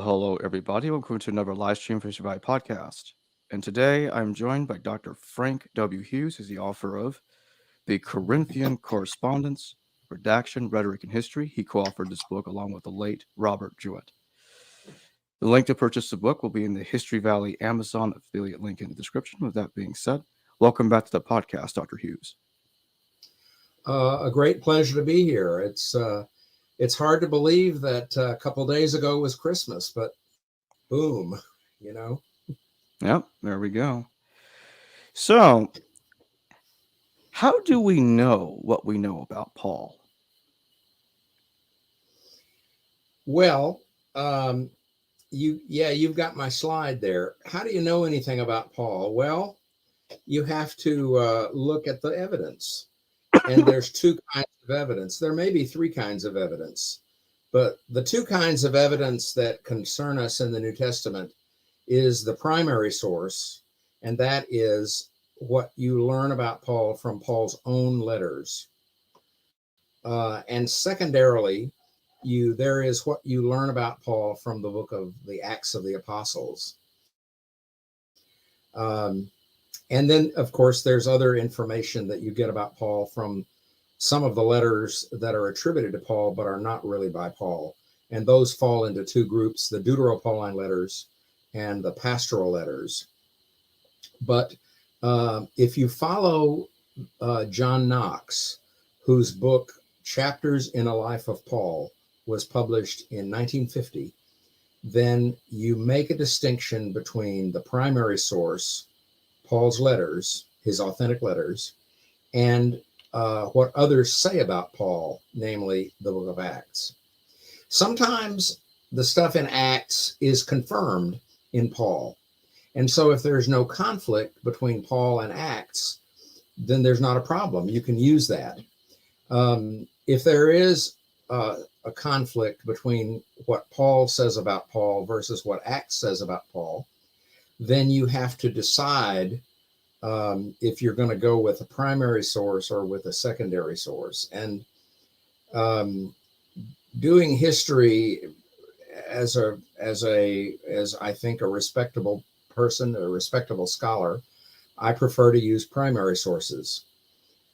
Hello, everybody. Welcome to another live stream for Survive podcast. And today I'm joined by Dr. Frank W. Hughes, who's the author of the Corinthian Correspondence, Redaction, Rhetoric, and History. He co authored this book along with the late Robert Jewett. The link to purchase the book will be in the History Valley Amazon affiliate link in the description. With that being said, welcome back to the podcast, Dr. Hughes. A great pleasure to be here. It's hard to believe that a couple days ago was Christmas, but boom, you know. Yep, there we go. So, how do we know what we know about Paul? Well, you've got my slide there. How do you know anything about Paul? Well, you have to look at the evidence. And there's two kinds of evidence. There may be three kinds of evidence, but the two kinds of evidence that concern us in the New Testament is the primary source, and that is what you learn about Paul from Paul's own letters. And secondarily, there is what you learn about Paul from the book of the Acts of the Apostles. And then, of course, there's other information that you get about Paul from some of the letters that are attributed to Paul, but are not really by Paul. And those fall into two groups, the Dutero-Pauline letters and the pastoral letters. But if you follow John Knox, whose book, Chapters in a Life of Paul, was published in 1950, then you make a distinction between the primary source, Paul's letters, his authentic letters, and what others say about Paul, namely the book of Acts. Sometimes the stuff in Acts is confirmed in Paul. And so if there's no conflict between Paul and Acts, then there's not a problem. You can use that. If there is a conflict between what Paul says about Paul versus what Acts says about Paul, then you have to decide if you're going to go with a primary source or with a secondary source. And doing history as I think a respectable person, a respectable scholar, I prefer to use primary sources.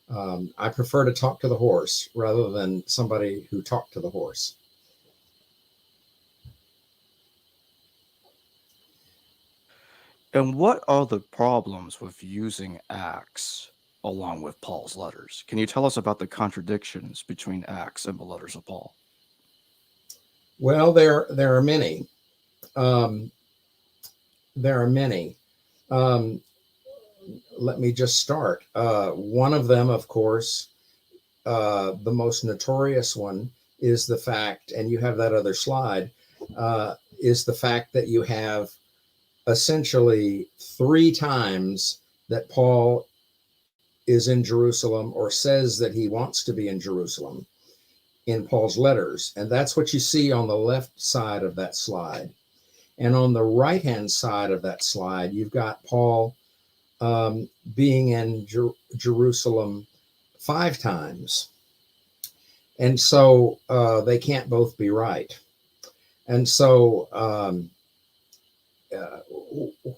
I prefer to talk to the horse rather than somebody who talked to the horse. And what are the problems with using Acts along with Paul's letters? Can you tell us about the contradictions between Acts and the letters of Paul? Well, there are many. Let me just start. One of them, of course, the most notorious one is the fact, and you have that other slide, is the fact that you have essentially three times that Paul is in Jerusalem or says that he wants to be in Jerusalem in Paul's letters. And that's what you see on the left side of that slide. And on the right-hand side of that slide, you've got Paul being in Jerusalem 5 times. And so they can't both be right. And so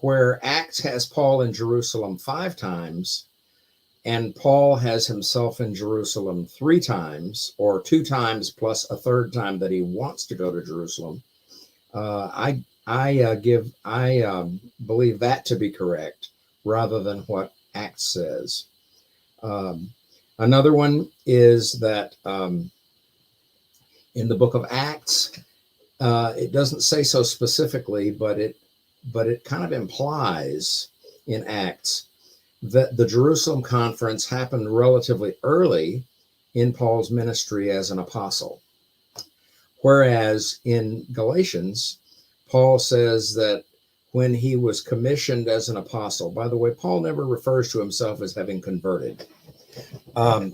where Acts has Paul in Jerusalem 5 times, and Paul has himself in Jerusalem 3 times, or 2 times plus a third time that he wants to go to Jerusalem, I believe that to be correct rather than what Acts says. Another one is that in the book of Acts, it doesn't say so specifically, but it kind of implies in Acts that the Jerusalem conference happened relatively early in Paul's ministry as an apostle. Whereas in Galatians, Paul says that when he was commissioned as an apostle, by the way, Paul never refers to himself as having converted.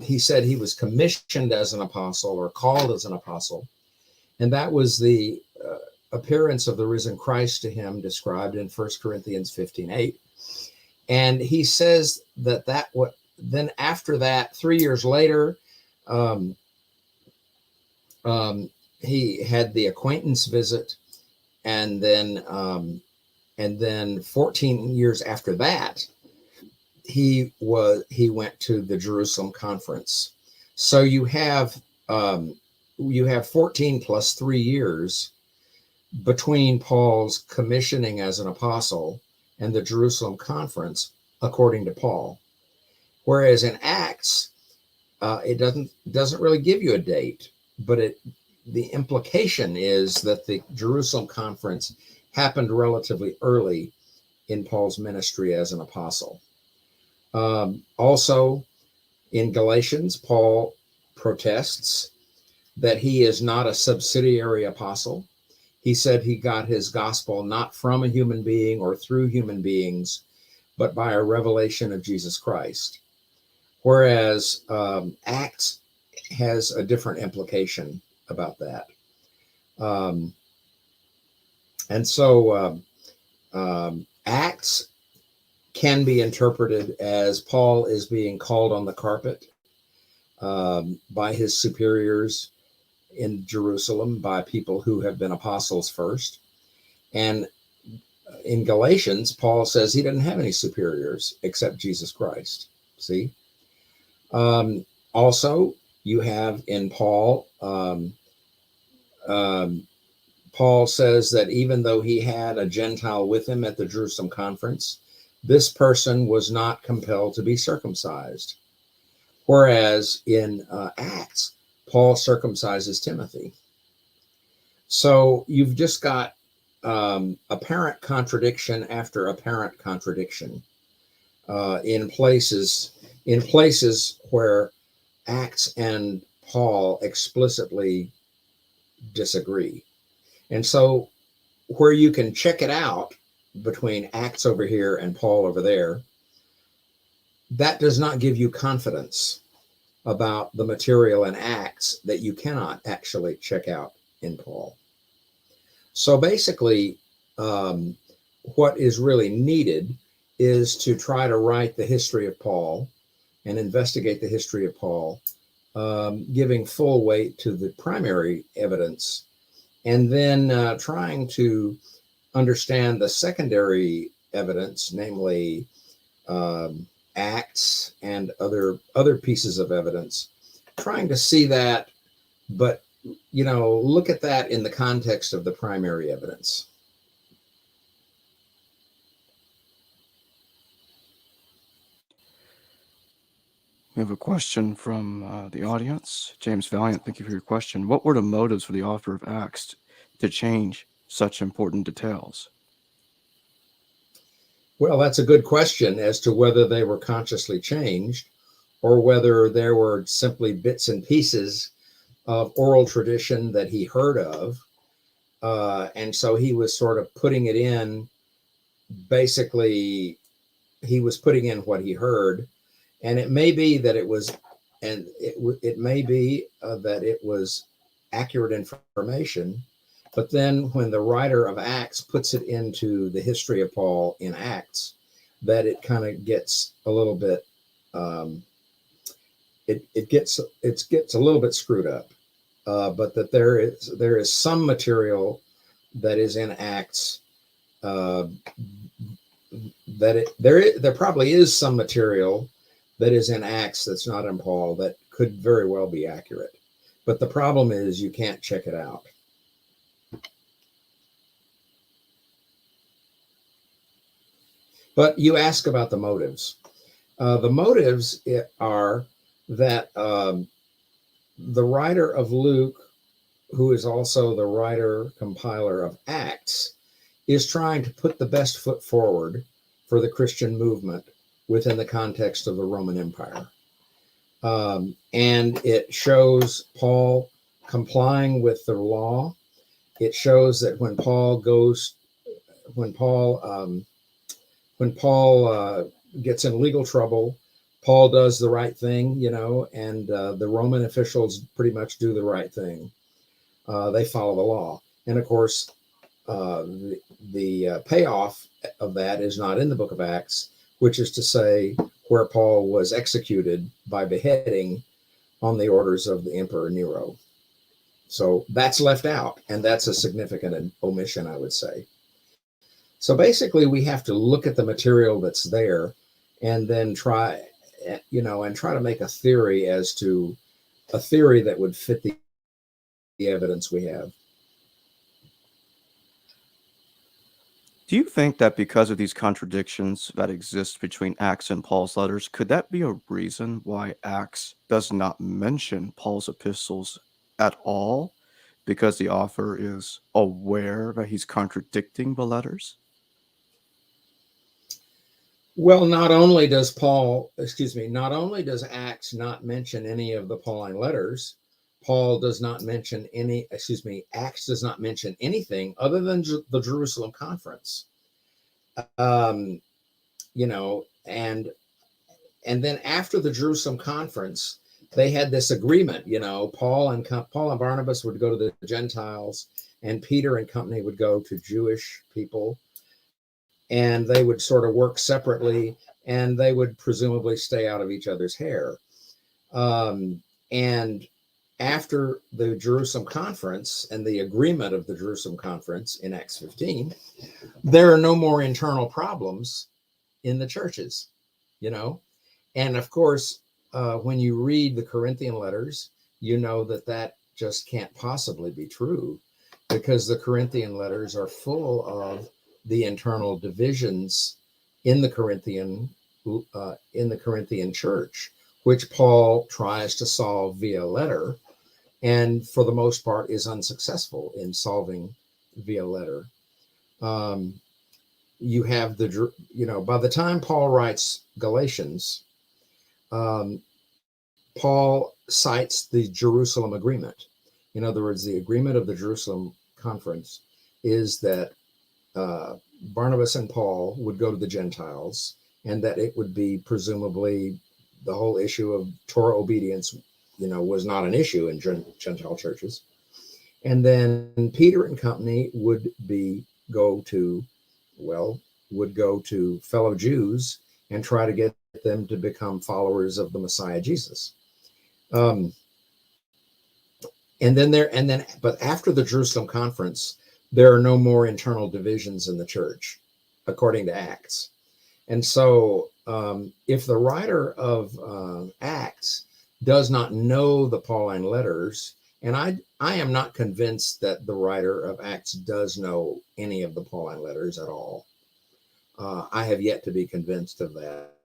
He said he was commissioned as an apostle or called as an apostle. And that was the appearance of the risen Christ to him described in 1 Corinthians 15:8. And he says then after that, 3 years later, he had the acquaintance visit and then 14 years after that, he went to the Jerusalem conference. So you have 14 plus 3 years between Paul's commissioning as an apostle and the Jerusalem conference, according to Paul. Whereas in Acts, it doesn't really give you a date, but the implication is that the Jerusalem conference happened relatively early in Paul's ministry as an apostle. Also, in Galatians, Paul protests that he is not a subsidiary apostle. He said he got his gospel not from a human being or through human beings, but by a revelation of Jesus Christ. Whereas Acts has a different implication about that. And so Acts can be interpreted as Paul is being called on the carpet by his superiors in Jerusalem, by people who have been apostles first. And in Galatians, Paul says he didn't have any superiors except Jesus Christ. See? Also, you have in Paul, Paul says that even though he had a Gentile with him at the Jerusalem conference, this person was not compelled to be circumcised. Whereas in Acts, Paul circumcises Timothy. So you've just got apparent contradiction after apparent contradiction in places where Acts and Paul explicitly disagree. And so where you can check it out between Acts over here and Paul over there, that does not give you confidence about the material in Acts that you cannot actually check out in Paul. So basically, what is really needed is to try to write the history of Paul and investigate the history of Paul, giving full weight to the primary evidence, and then trying to understand the secondary evidence, namely Acts and other pieces of evidence, trying to see that, but look at that in the context of the primary evidence. We have a question from the audience. James Valiant, thank you for your question. What were the motives for the author of Acts to change such important details? Well, that's a good question as to whether they were consciously changed or whether there were simply bits and pieces of oral tradition that he heard of. And so he was sort of putting it in, basically, he was putting in what he heard. And it may be that it was, and it may be that it was accurate information. But then when the writer of Acts puts it into the history of Paul in Acts, that it kind of gets a little bit, it gets a little bit screwed up. But that there is some material that is in Acts, there probably is some material that is in Acts that's not in Paul that could very well be accurate. But the problem is you can't check it out. But you ask about the motives. The motives are that the writer of Luke, who is also the writer-compiler of Acts, is trying to put the best foot forward for the Christian movement within the context of the Roman Empire. And it shows Paul complying with the law. It shows that when Paul gets in legal trouble, Paul does the right thing, and the Roman officials pretty much do the right thing. They follow the law. And of course, the payoff of that is not in the book of Acts, which is to say where Paul was executed by beheading on the orders of the Emperor Nero. So that's left out, and that's a significant omission, I would say. So basically, we have to look at the material that's there and then try to make a theory that would fit the evidence we have. Do you think that because of these contradictions that exist between Acts and Paul's letters, could that be a reason why Acts does not mention Paul's epistles at all? Because the author is aware that he's contradicting the letters? Well, not only does Acts not mention any of the Pauline letters, Acts does not mention anything other than the Jerusalem conference. Um, and then after the Jerusalem conference, they had this agreement. Paul and Barnabas would go to the Gentiles, and Peter and company would go to Jewish people, and they would sort of work separately, and they would presumably stay out of each other's hair. And after the Jerusalem conference and the agreement of the Jerusalem conference in Acts 15, there are no more internal problems in the churches, And of course, when you read the Corinthian letters, that just can't possibly be true, because the Corinthian letters are full of the internal divisions in the Corinthian church, which Paul tries to solve via letter, and for the most part is unsuccessful in solving via letter. You have by the time Paul writes Galatians, Paul cites the Jerusalem agreement. In other words, the agreement of the Jerusalem conference is that Barnabas and Paul would go to the Gentiles, and that it would be presumably the whole issue of Torah obedience, was not an issue in Gentile churches. And then Peter and company would go to fellow Jews and try to get them to become followers of the Messiah Jesus. But after the Jerusalem conference, there are no more internal divisions in the church, according to Acts. And so if the writer of Acts does not know the Pauline letters, and I am not convinced that the writer of Acts does know any of the Pauline letters at all. I have yet to be convinced of that.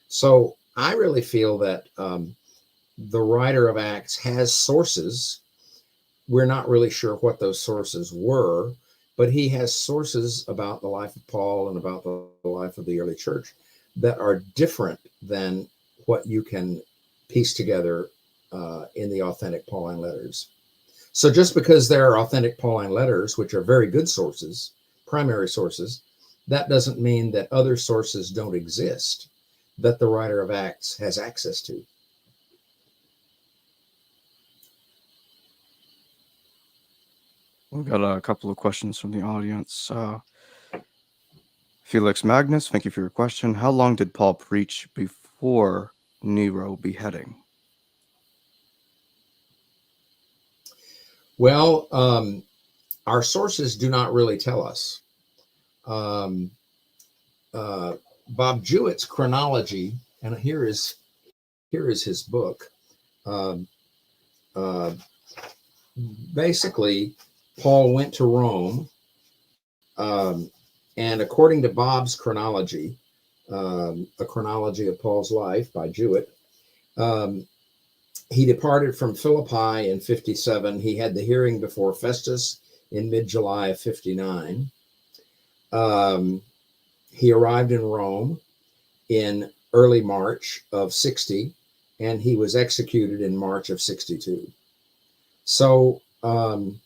So I really feel that the writer of Acts has sources. We're not really sure what those sources were, but he has sources about the life of Paul and about the life of the early church that are different than what you can piece together in the authentic Pauline letters. So just because there are authentic Pauline letters, which are very good sources, primary sources, that doesn't mean that other sources don't exist that the writer of Acts has access to. We've got a couple of questions from the audience. Felix Magnus, thank you for your question. How long did Paul preach before Nero beheading? Well, our sources do not really tell us. Bob Jewett's Chronology, and here is his book. Basically, Paul went to Rome, and according to Bob's Chronology, a chronology of Paul's life by Jewett, he departed from Philippi in 57. He had the hearing before Festus in mid-July of 59. He arrived in Rome in early March of 60, and he was executed in March of 62. So the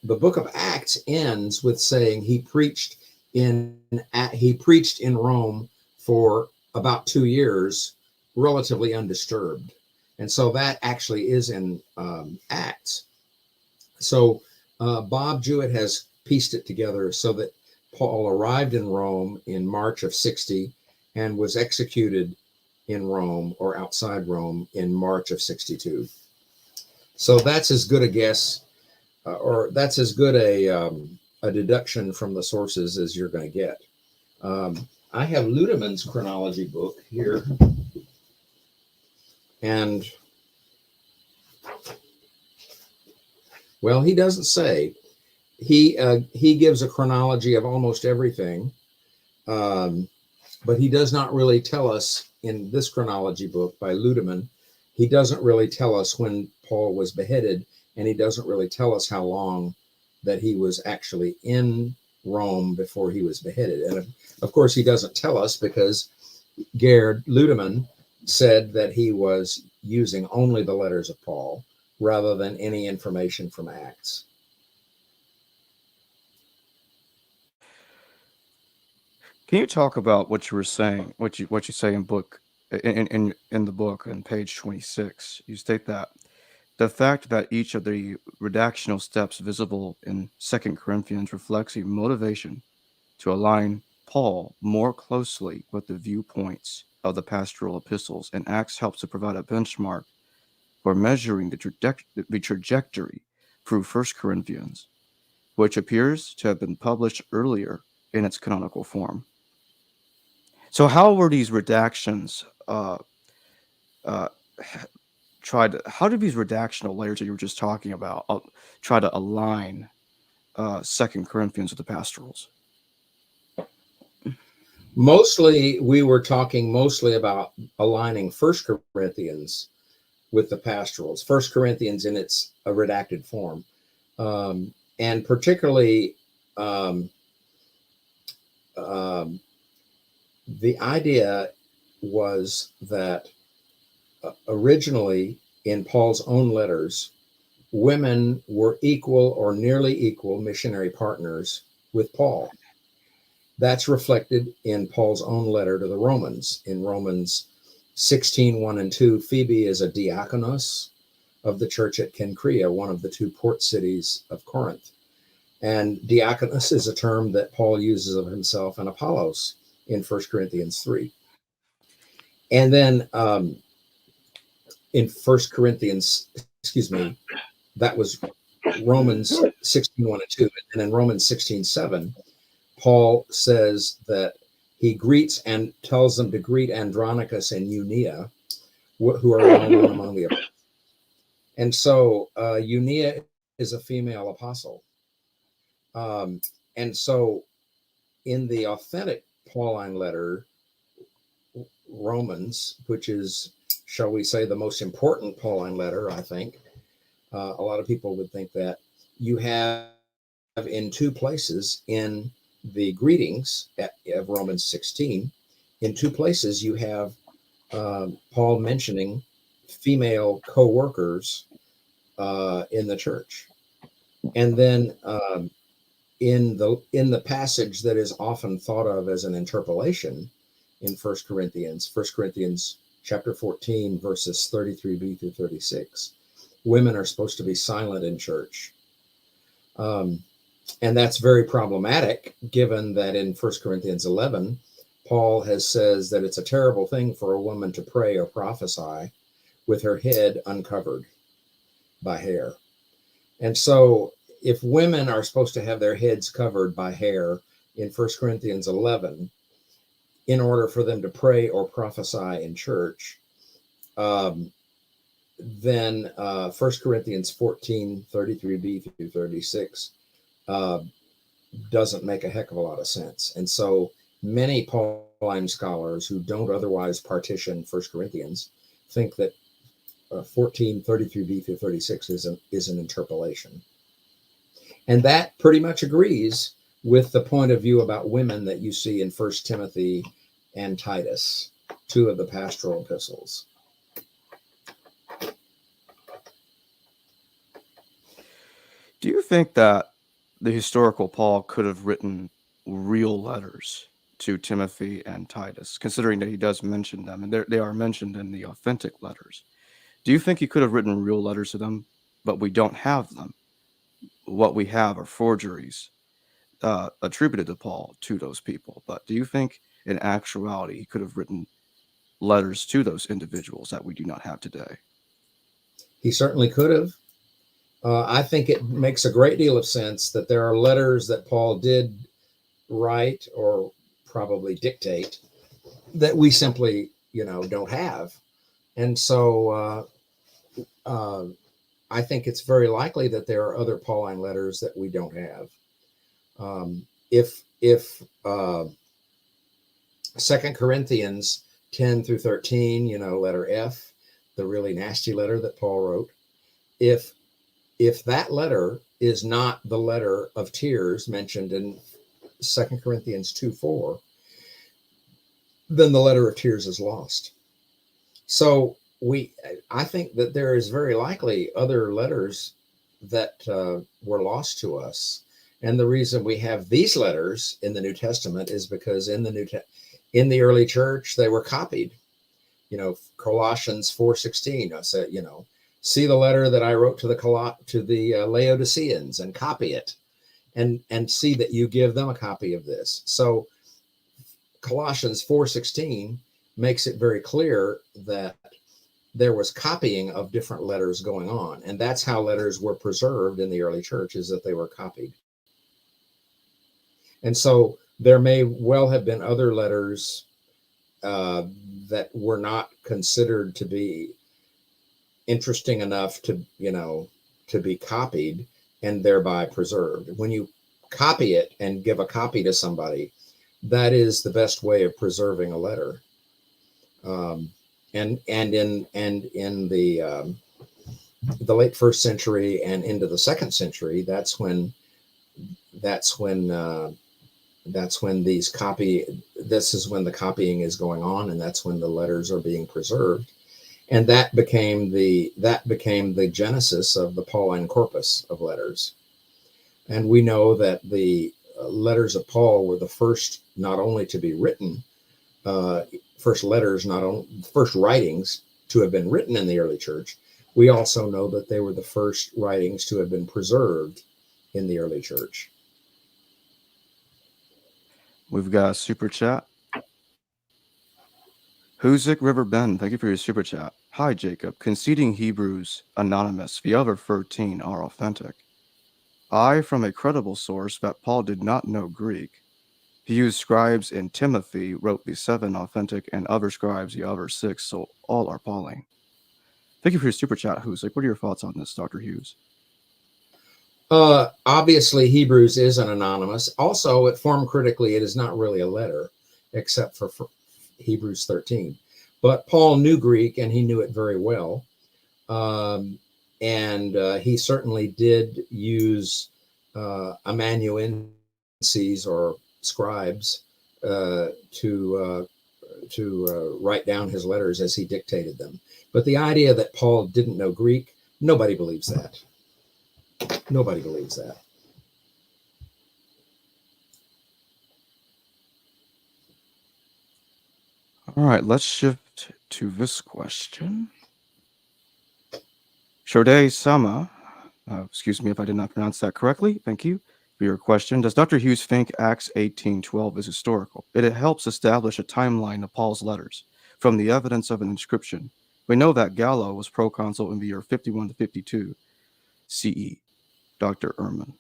book of Acts ends with saying he preached in Rome for about 2 years, relatively undisturbed. And so that actually is in Acts. So Bob Jewett has pieced it together so that Paul arrived in Rome in March of 60 and was executed in Rome or outside Rome in March of 62. So that's as good a guess, or that's as good a deduction from the sources as you're going to get. I have Ludeman's chronology book here, and well, he doesn't say. He gives a chronology of almost everything, but he does not really tell us in this chronology book by Ludeman. He doesn't really tell us when Paul was beheaded, and he doesn't really tell us how long that he was actually in Rome before he was beheaded. And of course, he doesn't tell us because Gerd Ludeman said that he was using only the letters of Paul rather than any information from Acts. Can you talk about what you were saying, what you say in the book on page 26? You state that the fact that each of the redactional steps visible in 2 Corinthians reflects a motivation to align Paul more closely with the viewpoints of the pastoral epistles, and Acts helps to provide a benchmark for measuring the trajectory through 1 Corinthians, which appears to have been published earlier in its canonical form. So, how were these redactions uh, how did these redactional layers that you were just talking about try to align 2 Corinthians with the pastorals? Mostly, we were talking mostly about aligning First Corinthians with the pastorals, First Corinthians in its redacted form, and particularly um, um, the idea was that originally in Paul's own letters, women were equal or nearly equal missionary partners with Paul. That's reflected in Paul's own letter to the Romans. In Romans 16, 1 and 2, Phoebe is a diakonos of the church at Cenchrea, one of the two port cities of Corinth. And diakonos is a term that Paul uses of himself and Apollos in 1 Corinthians 3. And then in 1 Corinthians, that was Romans 16, 1 and 2. And in Romans 16, 7, Paul says that he greets and tells them to greet Andronicus and Eunia, who are well known among the apostles. And so Eunia is a female apostle. And so in the authentic Pauline letter, Romans, which is, shall we say, the most important Pauline letter, I think, a lot of people would think that, you have in two places in the greetings of Romans 16, in two places you have Paul mentioning female co-workers in the church. And then in the passage that is often thought of as an interpolation in 1 Corinthians chapter 14, verses 33b through 36, women are supposed to be silent in church. And that's very problematic, given that in 1 Corinthians 11, Paul says that it's a terrible thing for a woman to pray or prophesy with her head uncovered by hair. And so if women are supposed to have their heads covered by hair in 1 Corinthians 11, in order for them to pray or prophesy in church, then 1 Corinthians 14, 33b through 36 doesn't make a heck of a lot of sense. And so many Pauline scholars who don't otherwise partition 1 Corinthians think that 14, 33b through 36 is an interpolation. And that pretty much agrees with the point of view about women that you see in 1 Timothy and Titus, two of the pastoral epistles. Do you think that the historical Paul could have written real letters to Timothy and Titus, considering that he does mention them, and they are mentioned in the authentic letters? Do you think he could have written real letters to them, but we don't have them? What we have are forgeries attributed to Paul to those people. But do you think in actuality he could have written letters to those individuals that we do not have today? He certainly could have. I think it makes a great deal of sense that there are letters that Paul did write or probably dictate that we simply, don't have. And so I think it's very likely that there are other Pauline letters that we don't have. If 2 Corinthians 10 through 13, letter F, the really nasty letter that Paul wrote, if that letter is not the letter of tears mentioned in 2 Corinthians 2:4, then the letter of tears is lost. So I think that there is very likely other letters that were lost to us. And the reason we have these letters in the New Testament is because in the early church, they were copied. Colossians 4:16, I said, see the letter that I wrote to the Laodiceans and copy it and see that you give them a copy of this. So Colossians 4:16 makes it very clear that there was copying of different letters going on. And that's how letters were preserved in the early church, is that they were copied. And so there may well have been other letters that were not considered to be interesting enough to be copied and thereby preserved. When you copy it and give a copy to somebody, that is the best way of preserving a letter. And in the late first century and into the second century, that's when the copying is going on, and that's when the letters are being preserved. And that became the genesis of the Pauline corpus of letters. And we know that the letters of Paul were the first not only to be written, first writings to have been written in the early church. We also know that they were the first writings to have been preserved in the early church. We've got a super chat. Huzik River Bend, thank you for your super chat. Hi, Jacob. Conceding Hebrews anonymous via over 13 are authentic. I, from a credible source, that Paul did not know Greek. He used scribes in Timothy, wrote the 7 authentic, and other scribes the other 6, so all are Pauline. Thank you for your super chat, Huzik. What are your thoughts on this, Dr. Hughes? Obviously, Hebrews is an anonymous. Also, at form critically, it is not really a letter, except for Hebrews 13. But Paul knew Greek, and he knew it very well. And he certainly did use amanuenses or scribes to write down his letters as he dictated them. But the idea that Paul didn't know Greek, nobody believes that. Nobody believes that. All right, let's shift to this question. Shode Sama, excuse me if I did not pronounce that correctly. Thank you for your question. Does Dr. Hughes think Acts 18:12 is historical? It helps establish a timeline of Paul's letters from the evidence of an inscription. We know that Gallo was proconsul in the year 51 to 52 CE. Dr. Ehrman.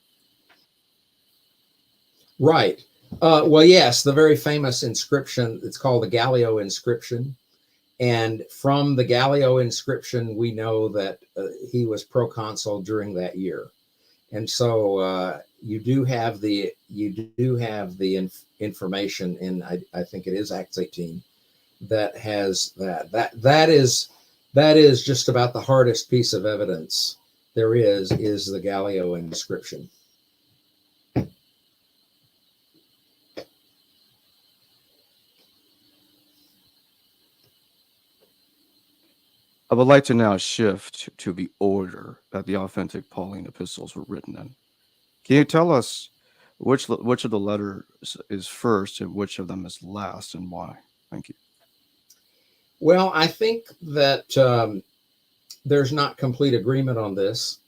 Right. Well, yes, the very famous inscription, it's called the Gallio inscription. And from the Gallio inscription, we know that he was proconsul during that year. And so you do have the information in, I think it is Acts 18, that has that is just about the hardest piece of evidence there is the Gallio inscription. I would like to now shift to the order that the authentic Pauline epistles were written in. Can you tell us which of the letters is first and which of them is last, and why? Thank you. Well, I think that there's not complete agreement on this.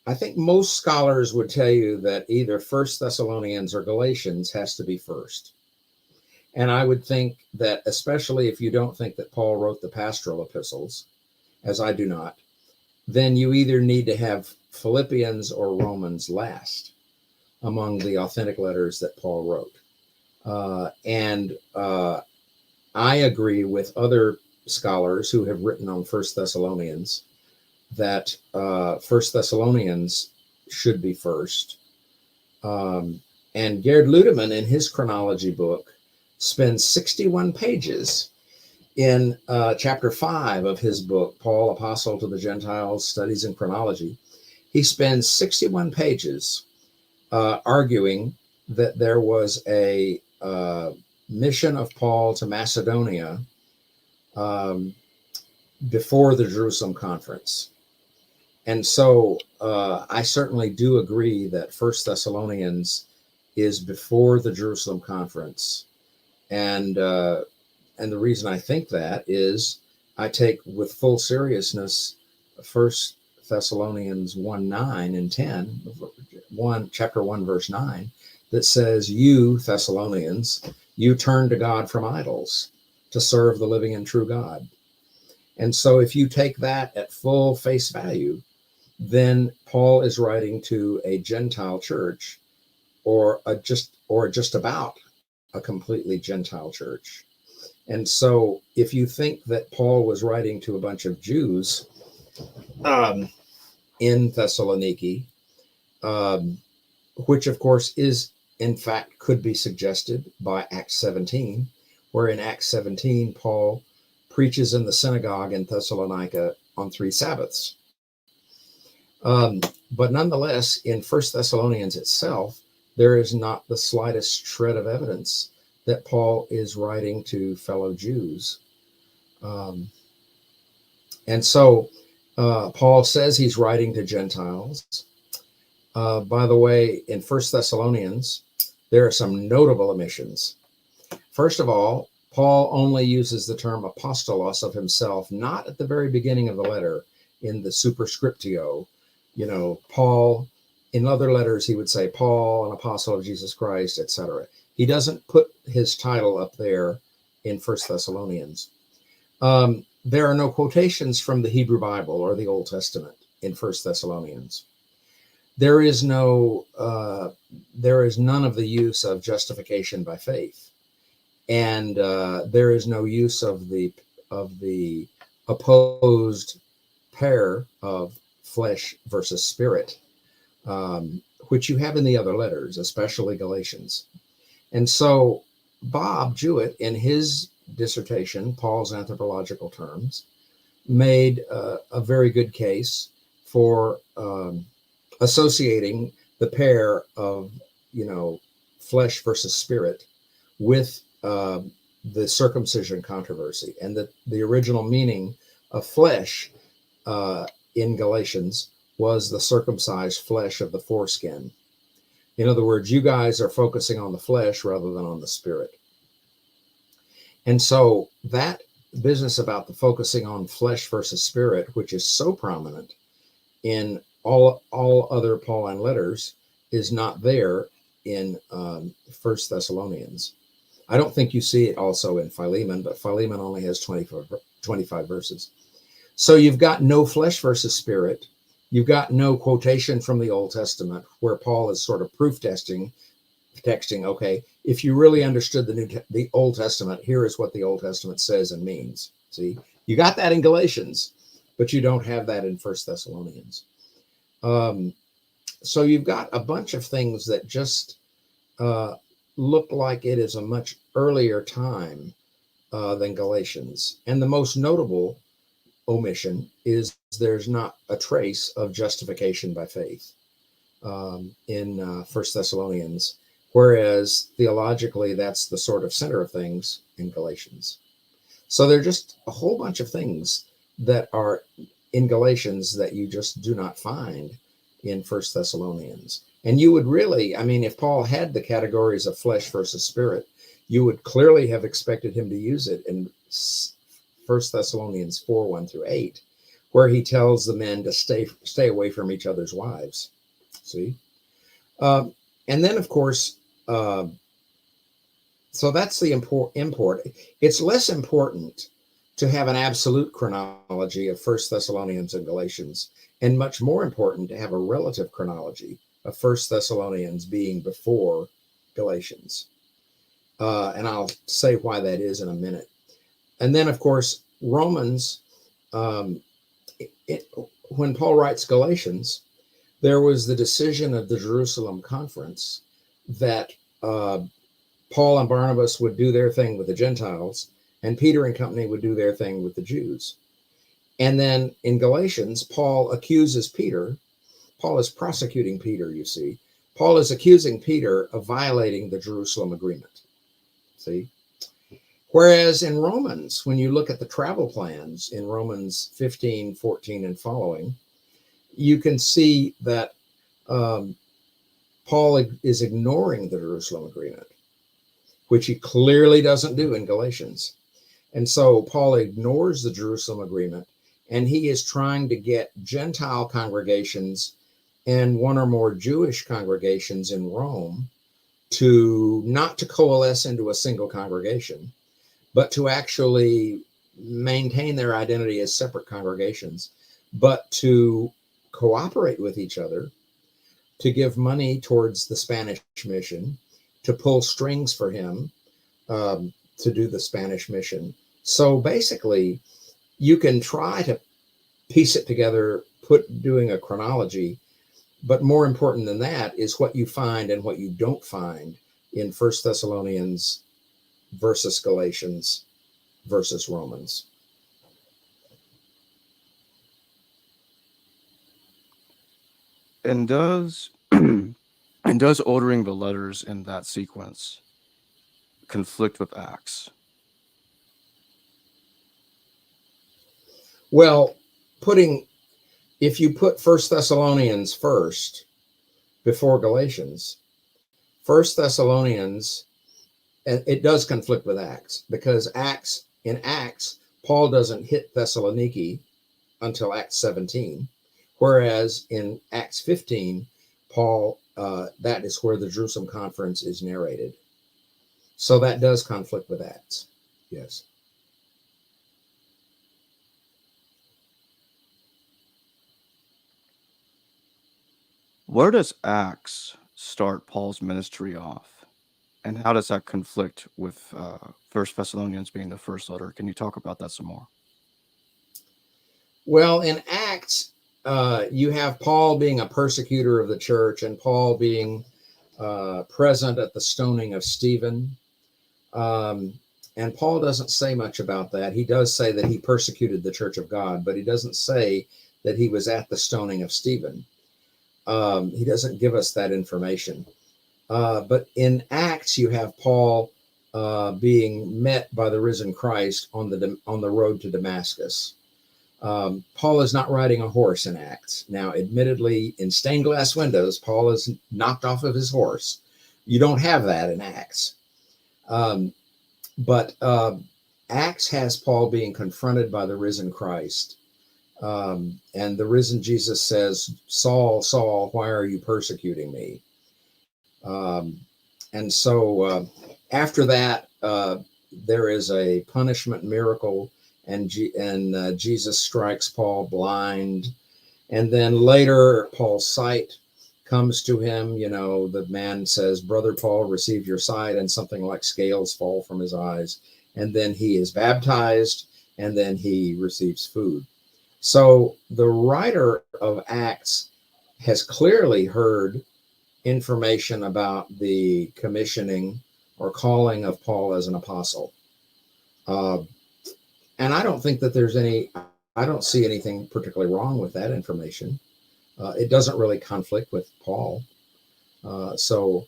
I think most scholars would tell you that either First Thessalonians or Galatians has to be first. And I would think that, especially if you don't think that Paul wrote the pastoral epistles, as I do not, then you either need to have Philippians or Romans last among the authentic letters that Paul wrote. And I agree with other scholars who have written on First Thessalonians that First Thessalonians should be first. And Gerd Ludemann, in his chronology book, spends 61 pages in chapter 5 of his book, Paul, Apostle to the Gentiles, Studies in Chronology. He spends 61 pages arguing that there was a mission of Paul to Macedonia before the Jerusalem conference. And so I certainly do agree that First Thessalonians is before the Jerusalem conference. And the reason I think that is I take with full seriousness First Thessalonians 1:9 and 10, chapter 1, verse 9, that says, "You, Thessalonians, you turn to God from idols to serve the living and true God." And so if you take that at full face value, then Paul is writing to a Gentile church, or just about a completely Gentile church. And so if you think that Paul was writing to a bunch of Jews in Thessaloniki, which of course is, in fact, could be suggested by Acts 17, where in Acts 17, Paul preaches in the synagogue in Thessalonica on 3 Sabbaths. But nonetheless, in First Thessalonians itself, there is not the slightest shred of evidence that Paul is writing to fellow Jews. And so Paul says he's writing to Gentiles. By the way, in First Thessalonians, there are some notable omissions. First of all, Paul only uses the term apostolos of himself, not at the very beginning of the letter in the superscriptio. You know, Paul, in other letters, he would say Paul, an apostle of Jesus Christ, etc. He doesn't put his title up there in First Thessalonians. There are no quotations from the Hebrew Bible or the Old Testament in First Thessalonians. There is none of the use of justification by faith, and there is no use of the opposed pair of flesh versus spirit, which you have in the other letters, especially Galatians. And so Bob Jewett, in his dissertation, Paul's Anthropological Terms, made a very good case for associating the pair of, flesh versus spirit with the circumcision controversy, and that the original meaning of flesh in Galatians was the circumcised flesh of the foreskin. In other words, you guys are focusing on the flesh rather than on the spirit. And so that business about the focusing on flesh versus spirit, which is so prominent in all other Pauline letters, is not there in First Thessalonians. I don't think you see it also in Philemon, but Philemon only has 25 verses. So you've got no flesh versus spirit. You've got no quotation from the Old Testament where Paul is sort of proof texting, okay, if you really understood the Old Testament, here is what the Old Testament says and means. See, you got that in Galatians, but you don't have that in First Thessalonians. So you've got a bunch of things that just look like it is a much earlier time than Galatians. And the most notable omission is there's not a trace of justification by faith in First Thessalonians, whereas theologically that's the sort of center of things in Galatians. So there are just a whole bunch of things that are in Galatians that you just do not find in First Thessalonians. And you would really, if Paul had the categories of flesh versus spirit, you would clearly have expected him to use it in First Thessalonians 4, 1 through 8, where he tells the men to stay away from each other's wives. See? And then, of course, so that's the import. It's less important to have an absolute chronology of First Thessalonians and Galatians and much more important to have a relative chronology of First Thessalonians being before Galatians. And I'll say why that is in a minute. And then, of course, Romans, when Paul writes Galatians, there was the decision of the Jerusalem conference that Paul and Barnabas would do their thing with the Gentiles, and Peter and company would do their thing with the Jews. And then in Galatians, Paul accuses Peter. Paul is prosecuting Peter, you see. Paul is accusing Peter of violating the Jerusalem agreement. See? Whereas in Romans, when you look at the travel plans in Romans 15, 14, and following, you can see that Paul is ignoring the Jerusalem agreement, which he clearly doesn't do in Galatians. And so Paul ignores the Jerusalem agreement, and he is trying to get Gentile congregations and one or more Jewish congregations in Rome to not to coalesce into a single congregation, but to actually maintain their identity as separate congregations, but to cooperate with each other, to give money towards the Spanish mission, to pull strings for him to do the Spanish mission. So basically, you can try to piece it together, doing a chronology, but more important than that is what you find and what you don't find in First Thessalonians versus Galatians versus Romans. And does and does ordering the letters in that sequence conflict with Acts? Well, if you put First Thessalonians first before Galatians, First Thessalonians, it does conflict with Acts, because in Acts, Paul doesn't hit Thessaloniki until Acts 17, whereas in Acts 15, Paul, that is where the Jerusalem conference is narrated. So that does conflict with Acts, yes. Where does Acts start Paul's ministry off? And how does that conflict with First Thessalonians being the first letter? Can you talk about that some more? Well, in Acts, you have Paul being a persecutor of the church, and Paul being present at the stoning of Stephen. And Paul doesn't say much about that. He does say that he persecuted the church of God, but he doesn't say that he was at the stoning of Stephen. He doesn't give us that information. But in Acts, you have Paul being met by the risen Christ on the road to Damascus. Paul is not riding a horse in Acts. Now, admittedly, in stained glass windows, Paul is knocked off of his horse. You don't have that in Acts. But Acts has Paul being confronted by the risen Christ. And the risen Jesus says, "Saul, Saul, why are you persecuting me?" And so after that, there is a punishment miracle, and Jesus strikes Paul blind. And then later, Paul's sight comes to him. You know, the man says, "Brother Paul, receive your sight," and something like scales fall from his eyes. And then he is baptized, and then he receives food. So the writer of Acts has clearly heard information about the commissioning or calling of Paul as an apostle. And I don't think that I don't see anything particularly wrong with that information. It doesn't really conflict with Paul. So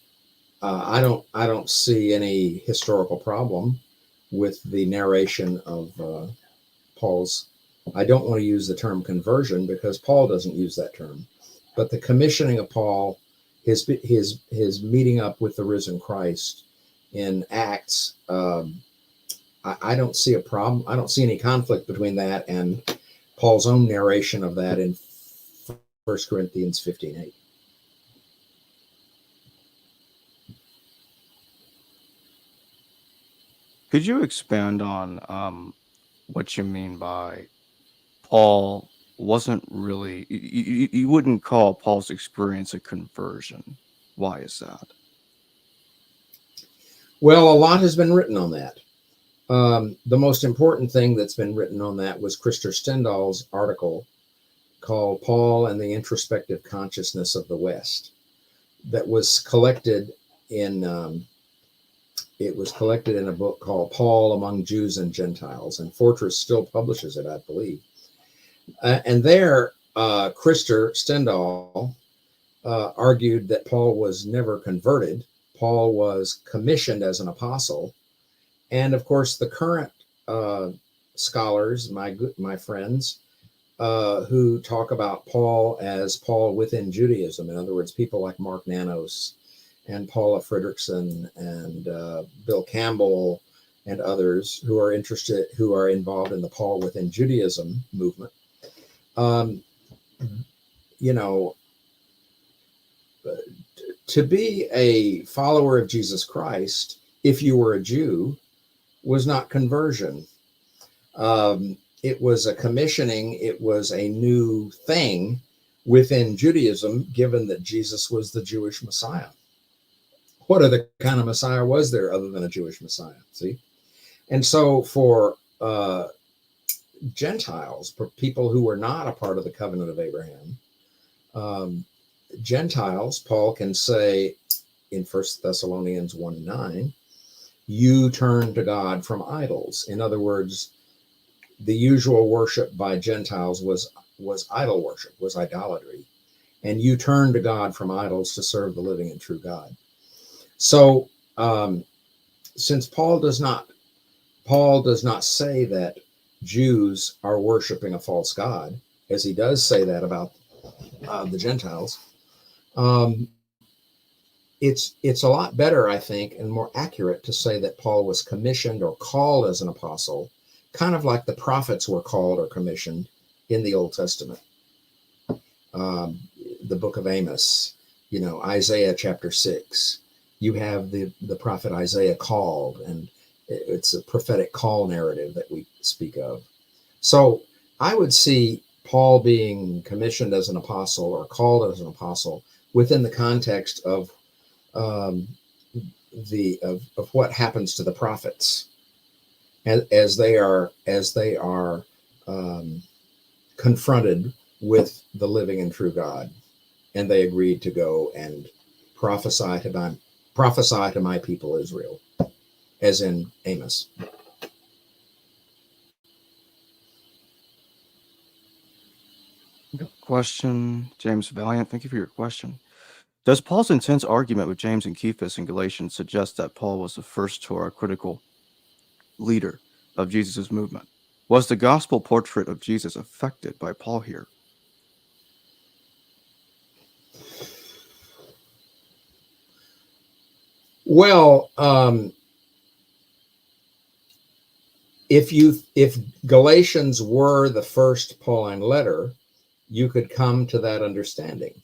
I don't see any historical problem with the narration of Paul's. I don't want to use the term conversion because Paul doesn't use that term, but the commissioning of Paul, his meeting up with the risen Christ in Acts, I don't see a problem. I don't see any conflict between that and Paul's own narration of that in 1 Corinthians 15:8. Could you expand on what you mean by Paul wasn't really, you wouldn't call Paul's experience a conversion. Why is that? Well, a lot has been written on that. The most important thing that's been written on that was Christopher Stendhal's article called Paul and the Introspective Consciousness of the West, that was collected in a book called Paul Among Jews and Gentiles, and Fortress still publishes it, I believe. And there, Christopher Stendhal argued that Paul was never converted. Paul was commissioned as an apostle. And of course, the current scholars, my friends, who talk about Paul as Paul within Judaism, in other words, people like Mark Nanos and Paula Fredrickson and Bill Campbell and others who are involved in the Paul within Judaism movement. You know, to be a follower of Jesus Christ, if you were a Jew, was not conversion. It was a commissioning. It was a new thing within Judaism, given that Jesus was the Jewish Messiah. What other kind of Messiah was there other than a Jewish Messiah? See? And so for Gentiles, for people who were not a part of the covenant of Abraham, Gentiles, Paul can say in 1 Thessalonians 1:9, you turn to God from idols. In other words, the usual worship by Gentiles was idol worship, was idolatry. And you turn to God from idols to serve the living and true God. So since Paul does not say that Jews are worshiping a false god, as he does say that about the Gentiles, it's a lot better, I think, and more accurate to say that Paul was commissioned or called as an apostle, kind of like the prophets were called or commissioned in the Old Testament. The book of Amos, Isaiah chapter 6, you have the prophet Isaiah called, and it's a prophetic call narrative that we speak of. So I would see Paul being commissioned as an apostle or called as an apostle within the context of what happens to the prophets as they are confronted with the living and true God, and they agreed to go and prophesy to my people Israel, as in Amos. Question, James Valiant. Thank you for your question. Does Paul's intense argument with James and Cephas in Galatians suggest that Paul was the first Torah critical leader of Jesus' movement? Was the gospel portrait of Jesus affected by Paul here? Well, if Galatians were the first Pauline letter, you could come to that understanding.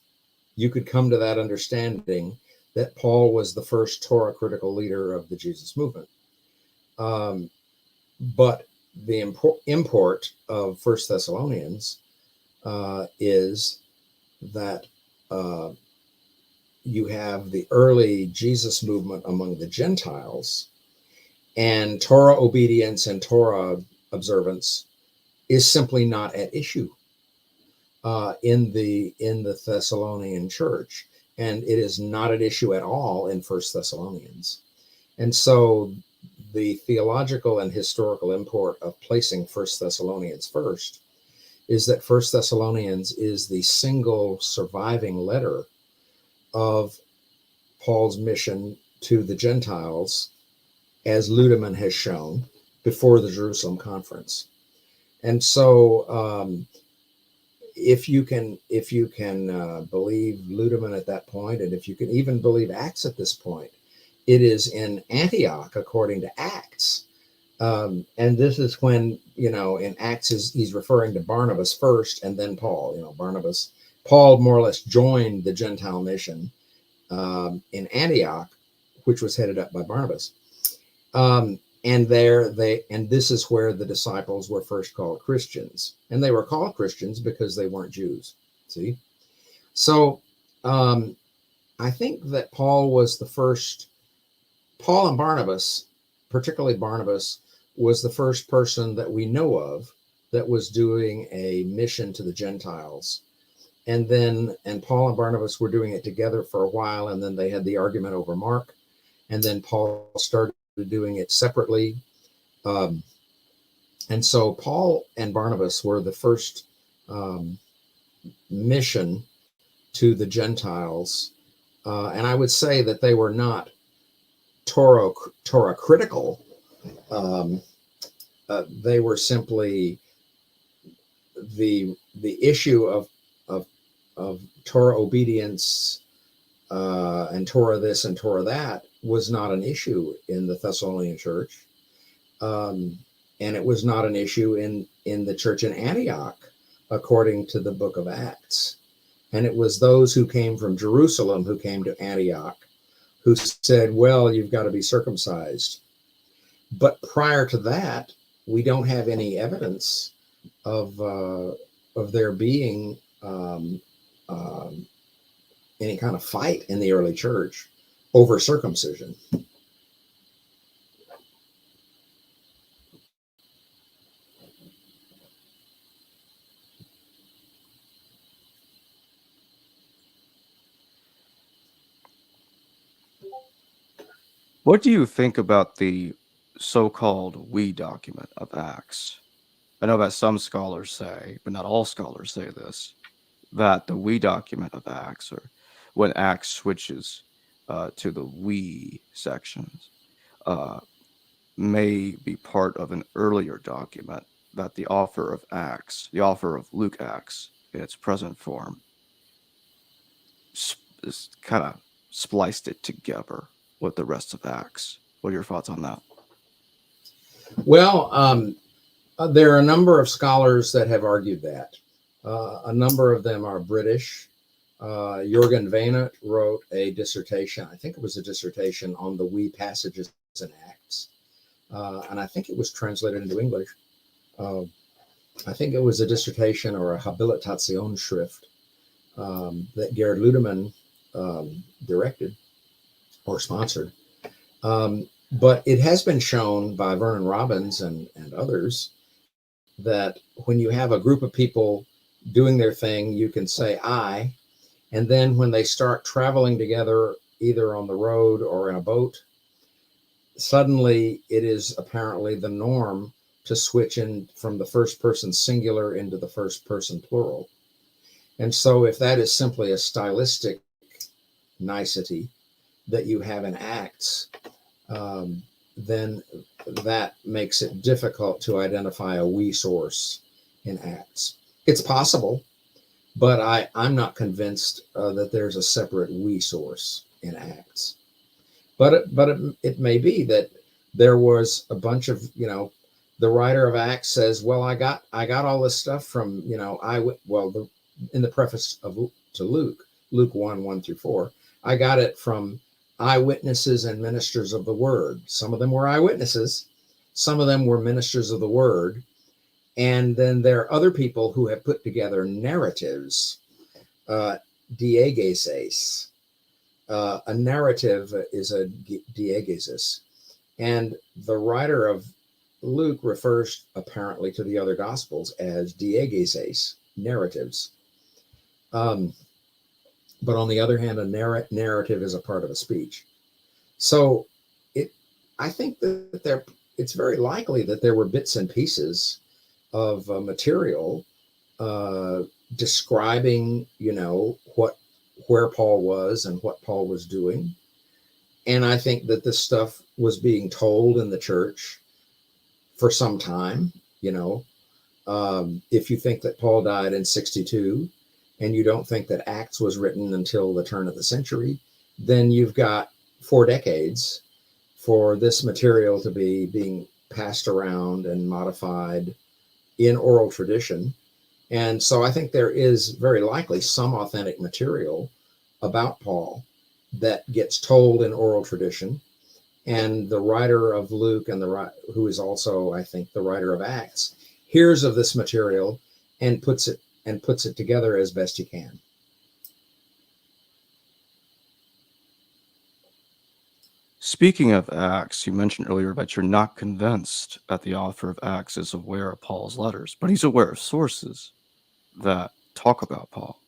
You could come to that understanding that Paul was the first Torah critical leader of the Jesus movement. But the import of 1 Thessalonians is that you have the early Jesus movement among the Gentiles, and Torah obedience and Torah observance is simply not at issue in the Thessalonian church, and it is not at issue at all in 1 Thessalonians. And so the theological and historical import of placing 1 Thessalonians first is that 1 Thessalonians is the single surviving letter of Paul's mission to the Gentiles, as Ludemann has shown before the Jerusalem conference. And so if you can believe Ludemann at that point, and if you can even believe Acts at this point, it is in Antioch according to Acts. And this is when, in Acts he's referring to Barnabas first and then Paul. Paul more or less joined the Gentile mission in Antioch, which was headed up by Barnabas. and this is where the disciples were first called Christians, and they were called Christians because they weren't Jews. See, so I think that Paul and Barnabas, particularly Barnabas, was the first person that we know of that was doing a mission to the Gentiles. And Paul and Barnabas were doing it together for a while, and then they had the argument over Mark, and then Paul started doing it separately. And so Paul and Barnabas were the first mission to the Gentiles. And I would say that they were not Torah critical. They were simply the issue of Torah obedience and Torah this and Torah that was not an issue in the Thessalonian church. And it was not an issue in the church in Antioch, according to the book of Acts. And it was those who came from Jerusalem who came to Antioch who said, well, you've got to be circumcised. But prior to that, we don't have any evidence of there being any kind of fight in the early church over circumcision. What do you think about the so-called we document of Acts? I know that some scholars say, but not all scholars say this, that the we document of Acts, or when Acts switches to the we sections, may be part of an earlier document that the author of Luke Acts in its present form, is kind of spliced it together with the rest of Acts. What are your thoughts on that? Well, there are a number of scholars that have argued that. A number of them are British. Jürgen Veenert wrote a dissertation, I think it was a dissertation on the we passages in Acts. And I think it was translated into English. I think it was a dissertation or a Habilitationsschrift that Gerhard Ludemann directed or sponsored. But it has been shown by Vernon Robbins and others that when you have a group of people doing their thing, you can say I, and then when they start traveling together, either on the road or in a boat, suddenly it is apparently the norm to switch in from the first person singular into the first person plural. And so if that is simply a stylistic nicety that you have in Acts, then that makes it difficult to identify a we source in Acts. It's possible, but I'm not convinced that there's a separate we source in Acts. But it may be that there was a bunch of, the writer of Acts says, well, I got all this stuff from, in the preface to Luke 1:1-4, I got it from eyewitnesses and ministers of the word. Some of them were eyewitnesses. Some of them were ministers of the word. And then there are other people who have put together narratives, diegesis. A narrative is a diegesis. And the writer of Luke refers apparently to the other gospels as diegesis, narratives. But on the other hand, a narrative is a part of a speech. So I think that it's very likely that there were bits and pieces of material describing, where Paul was and what Paul was doing. And I think that this stuff was being told in the church for some time. If you think that Paul died in 62 and you don't think that Acts was written until the turn of the century, then you've got 4 decades for this material to be being passed around and modified in oral tradition. And so I think there is very likely some authentic material about Paul that gets told in oral tradition. And the writer of Luke and who is also, I think, the writer of Acts, hears of this material and puts it together as best he can. Speaking of Acts, you mentioned earlier that you're not convinced that the author of Acts is aware of Paul's letters, but he's aware of sources that talk about Paul.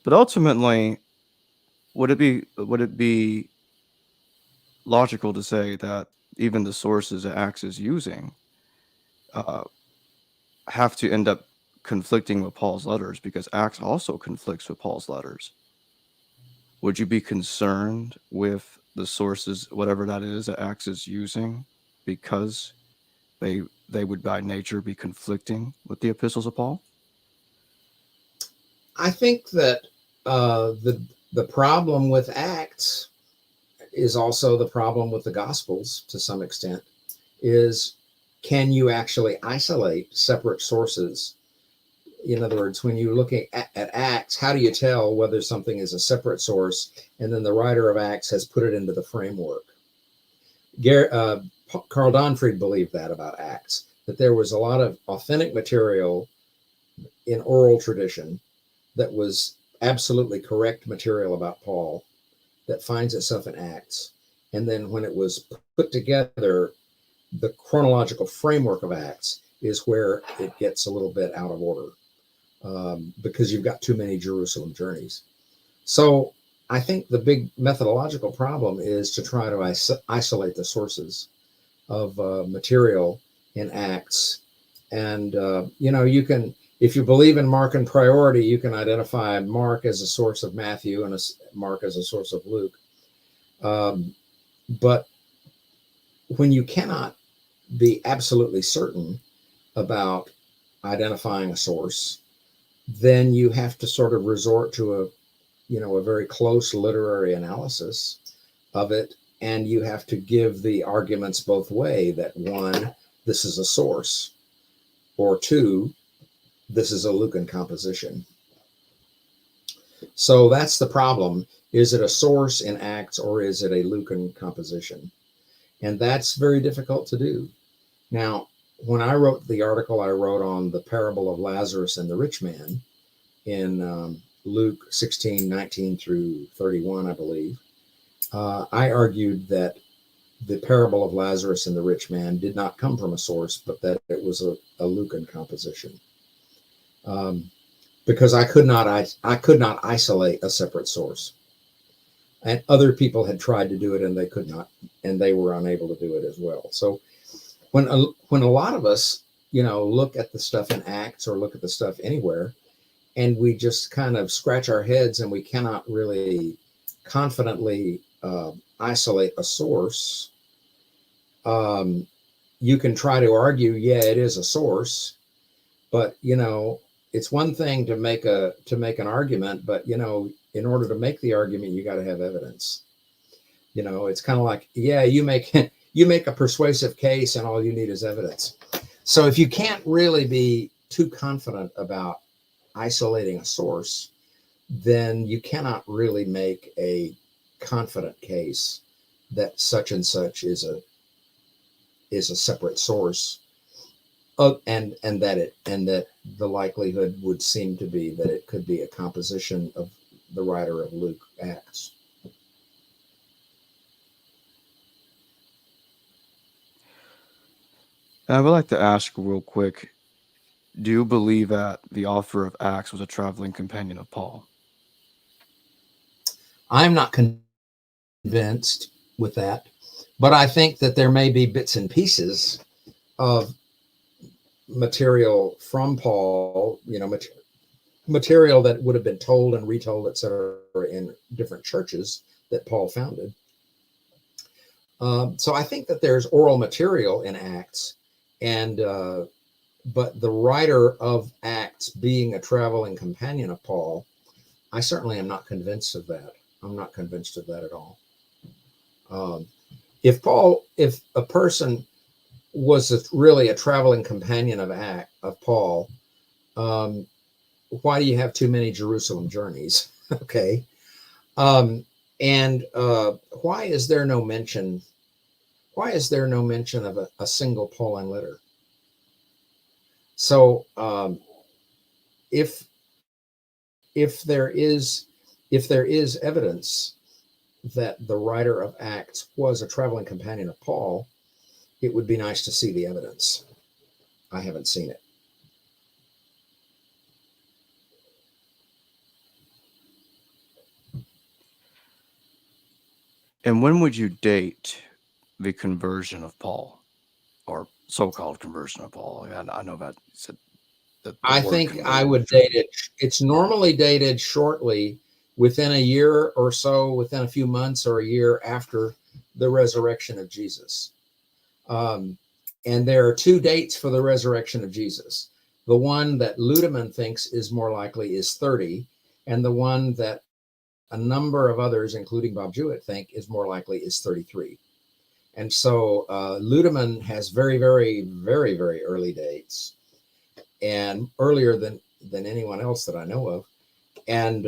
But ultimately, would it be logical to say that even the sources that Acts is using have to end up conflicting with Paul's letters, because Acts also conflicts with Paul's letters? Would you be concerned with the sources, whatever that is, that Acts is using, because they would by nature be conflicting with the epistles of Paul? I think that the problem with Acts is also the problem with the Gospels to some extent, is can you actually isolate separate sources? In other words, when you're looking at Acts, how do you tell whether something is a separate source and then the writer of Acts has put it into the framework? Carl Donfried believed that about Acts, that there was a lot of authentic material in oral tradition that was absolutely correct material about Paul that finds itself in Acts. And then when it was put together, the chronological framework of Acts is where it gets a little bit out of order. Because you've got too many Jerusalem journeys. So I think the big methodological problem is to try to isolate the sources of material in Acts. And, you can, if you believe in Markan priority, you can identify Mark as a source of Matthew and Mark as a source of Luke. But when you cannot be absolutely certain about identifying a source, then you have to sort of resort to a very close literary analysis of it. And you have to give the arguments both ways, that one, this is a source, or two, this is a Lucan composition. So that's the problem. Is it a source in Acts or is it a Lucan composition? And that's very difficult to do. Now, when I wrote the article I wrote on the parable of Lazarus and the rich man in Luke 16, 19 through 31, I believe, I argued that the parable of Lazarus and the rich man did not come from a source, but that it was a Lucan composition. Because I could not isolate a separate source. And other people had tried to do it and they could not, and they were unable to do it as well. So when a lot of us, look at the stuff in Acts or look at the stuff anywhere, and we just kind of scratch our heads and we cannot really confidently isolate a source, you can try to argue, yeah, it is a source, but it's one thing to make an argument, but in order to make the argument, you got to have evidence. It's kind of like, yeah, you make a persuasive case and all you need is evidence. So if you can't really be too confident about isolating a source, then you cannot really make a confident case that such and such is a separate source, and that the likelihood would seem to be that it could be a composition of the writer of Luke Acts. And I would like to ask real quick, do you believe that the author of Acts was a traveling companion of Paul? I'm not convinced with that, but I think that there may be bits and pieces of material from Paul, material that would have been told and retold, etc., in different churches that Paul founded. So I think that there's oral material in Acts, and but the writer of Acts being a traveling companion of Paul, I certainly am not convinced of that. I'm not convinced of that at all. If a person was really a traveling companion of Paul, why do you have too many Jerusalem journeys? Okay. And why is there no mention? Why is there no mention of a single Pauline letter? So if there is evidence that the writer of Acts was a traveling companion of Paul, it would be nice to see the evidence. I haven't seen it. And when would you date the conversion of Paul, or so-called conversion of Paul? I know that you said that the I word think I converted. would date it. It's normally dated shortly, within a year or so, within a few months or a year after the resurrection of Jesus. And there are two dates for the resurrection of Jesus. The one that Ludemann thinks is more likely is 30, and the one that a number of others, including Bob Jewett, think is more likely is 33. And so Ludemann has very, very, very, very early dates, and earlier than anyone else that I know of. And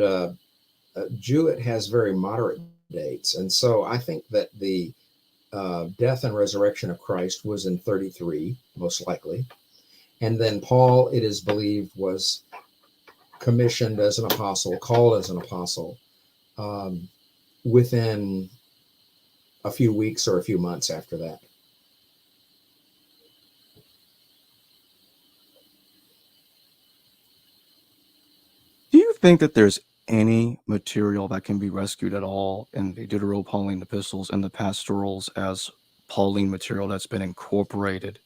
Jewett has very moderate dates. And so I think that the death and resurrection of Christ was in 33, most likely. And then Paul, it is believed, was commissioned as an apostle, called as an apostle, within a few weeks or a few months after that. Do you think that there's any material that can be rescued at all in the Dutero-Pauline epistles and the pastorals as Pauline material that's been incorporated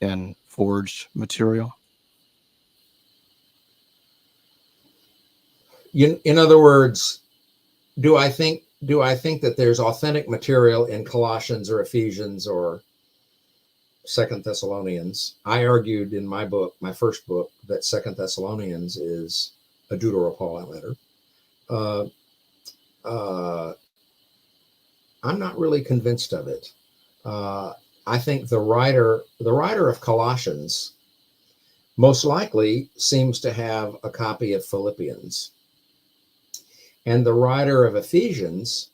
in forged material? In other words, do I think that there's authentic material in Colossians or Ephesians or Second Thessalonians? I argued in my book, my first book, that Second Thessalonians is a Dutero-Pauline letter. I'm not really convinced of it. I think the writer of Colossians most likely seems to have a copy of Philippians, and the writer of Ephesians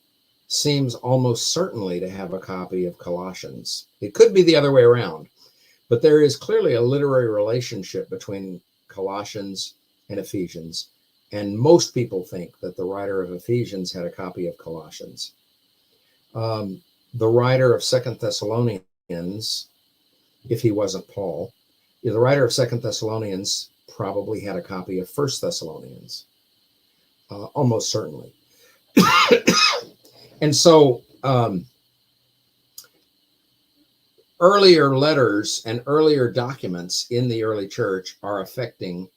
seems almost certainly to have a copy of Colossians. It could be the other way around, but there is clearly a literary relationship between Colossians and Ephesians, and most people think that the writer of Ephesians had a copy of Colossians. The writer of Second Thessalonians, if he wasn't Paul, the writer of Second Thessalonians probably had a copy of First Thessalonians, almost certainly. And so earlier letters and earlier documents in the early church are affecting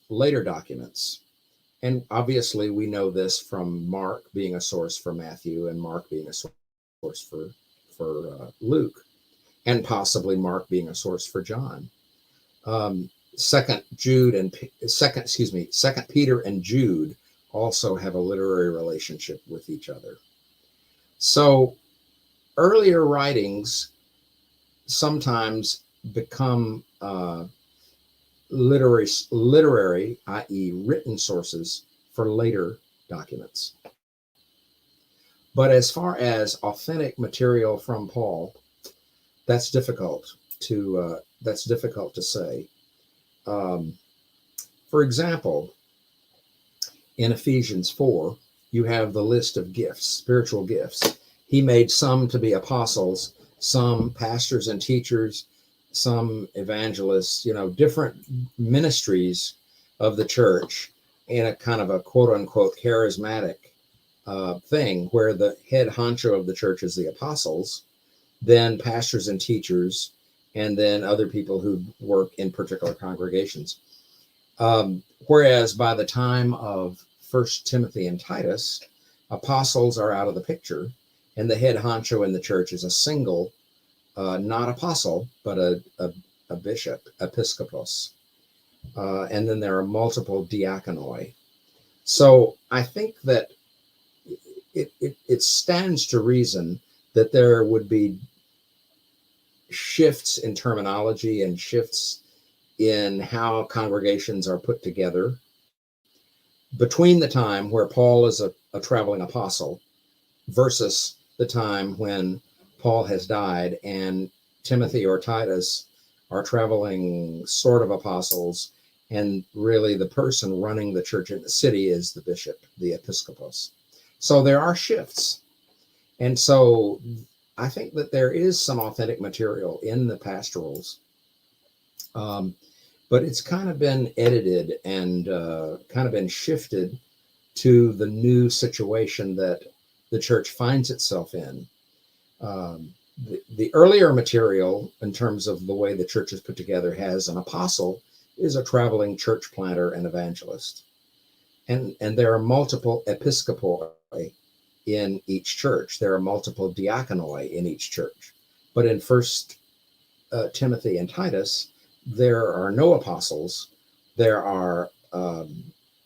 later documents. And obviously we know this from Mark being a source for Matthew, and Mark being a source for Luke, and possibly Mark being a source for John. Second Peter and Jude also have a literary relationship with each other. So earlier writings sometimes become literary, i.e. written sources for later documents. But as far as authentic material from Paul, that's difficult to say. For example, in Ephesians 4, you have the list of gifts, spiritual gifts. He made some to be apostles, some pastors and teachers, some evangelists, different ministries of the church in a kind of a quote unquote charismatic thing, where the head honcho of the church is the apostles, then pastors and teachers, and then other people who work in particular congregations. Whereas by the time of First Timothy and Titus, apostles are out of the picture, and the head honcho in the church is a single, not apostle, but a bishop, episkopos. And then there are multiple diaconoi. So I think that it stands to reason that there would be shifts in terminology and shifts in how congregations are put together between the time where Paul is a a traveling apostle versus the time when Paul has died and Timothy or Titus are traveling sort of apostles, and really the person running the church in the city is the bishop, the episcopos. So there are shifts. And so I think that there is some authentic material in the pastorals, but it's kind of been edited and kind of been shifted to the new situation that the church finds itself in. The earlier material, in terms of the way the church is put together, has an apostle is a traveling church planter and evangelist. And there are multiple episcopoi in each church. There are multiple diaconoi in each church. But in First Timothy and Titus, there are no apostles. There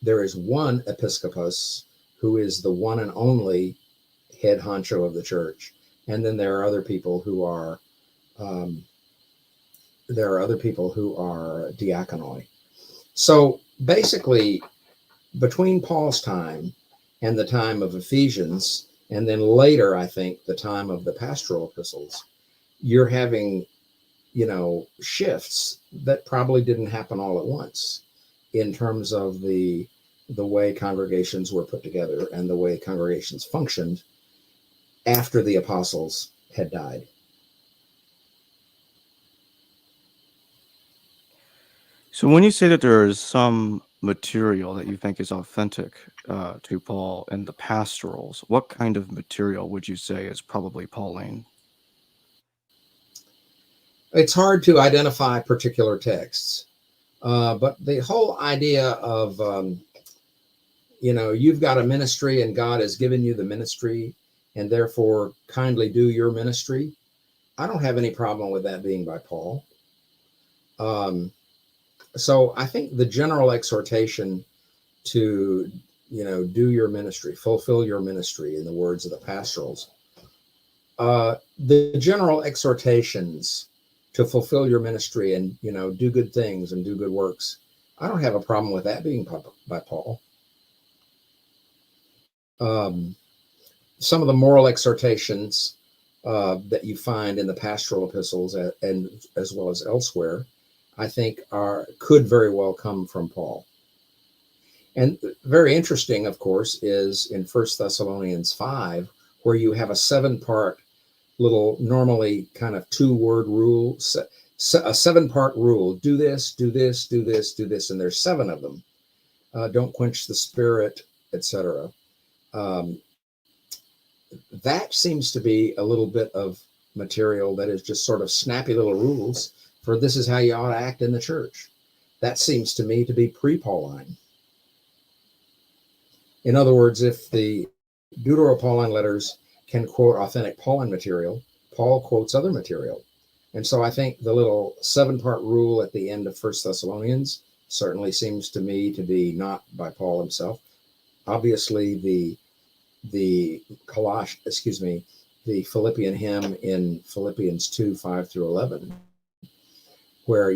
is one episcopos who is the one and only head honcho of the church, and then there are other people who are diaconoi. So basically, between Paul's time and the time of Ephesians, and then later, I think, the time of the pastoral epistles, you're having, shifts that probably didn't happen all at once in terms of the way congregations were put together and the way congregations functioned after the apostles had died. So when you say that there is some material that you think is authentic to Paul in the pastorals, what kind of material would you say is probably Pauline? It's hard to identify particular texts, but the whole idea of, you've got a ministry and God has given you the ministry, and therefore kindly do your ministry. I don't have any problem with that being by Paul. So I think the general exhortation to, do your ministry, fulfill your ministry, in the words of the pastorals, the general exhortations to fulfill your ministry and, do good things and do good works, I don't have a problem with that being by Paul. Some of the moral exhortations that you find in the pastoral epistles and as well as elsewhere, I think could very well come from Paul. And very interesting, of course, is in 1 Thessalonians 5, where you have a 7-part little, normally kind of 2-word rule, a 7-part rule: do this, do this, do this, do this, and there's 7 of them. Don't quench the spirit, etc. That seems to be a little bit of material that is just sort of snappy little rules for this is how you ought to act in the church. That seems to me to be pre-Pauline. In other words, if the Dutero-Pauline letters can quote authentic Pauline material, Paul quotes other material. And so I think the little 7-part rule at the end of 1 Thessalonians certainly seems to me to be not by Paul himself. Obviously, the Philippian hymn in Philippians 2:5-11, where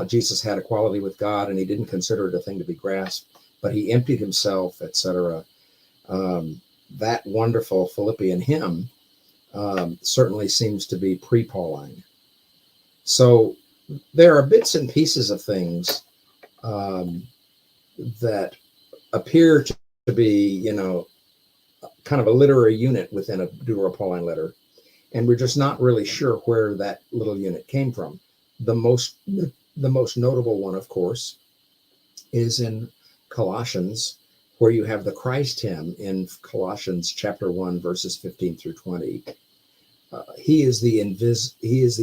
Jesus had equality with God, and he didn't consider it a thing to be grasped, but he emptied himself, etc. That wonderful Philippian hymn certainly seems to be pre-Pauline. So there are bits and pieces of things that appear to be, kind of a literary unit within a Dutero-Pauline letter, and we're just not really sure where that little unit came from. The most notable one, of course, is in Colossians, where you have the Christ hymn in Colossians chapter 1, verses 15-20. He is the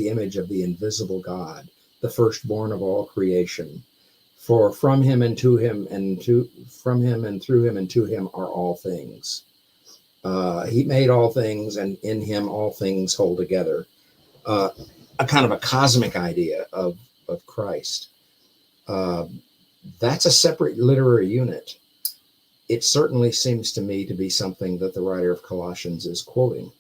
image of the invisible God, the firstborn of all creation. For from him and to him and from him and through him and to him are all things. He made all things, and in him all things hold together. A kind of a cosmic idea of Christ. That's a separate literary unit. It certainly seems to me to be something that the writer of Colossians is quoting.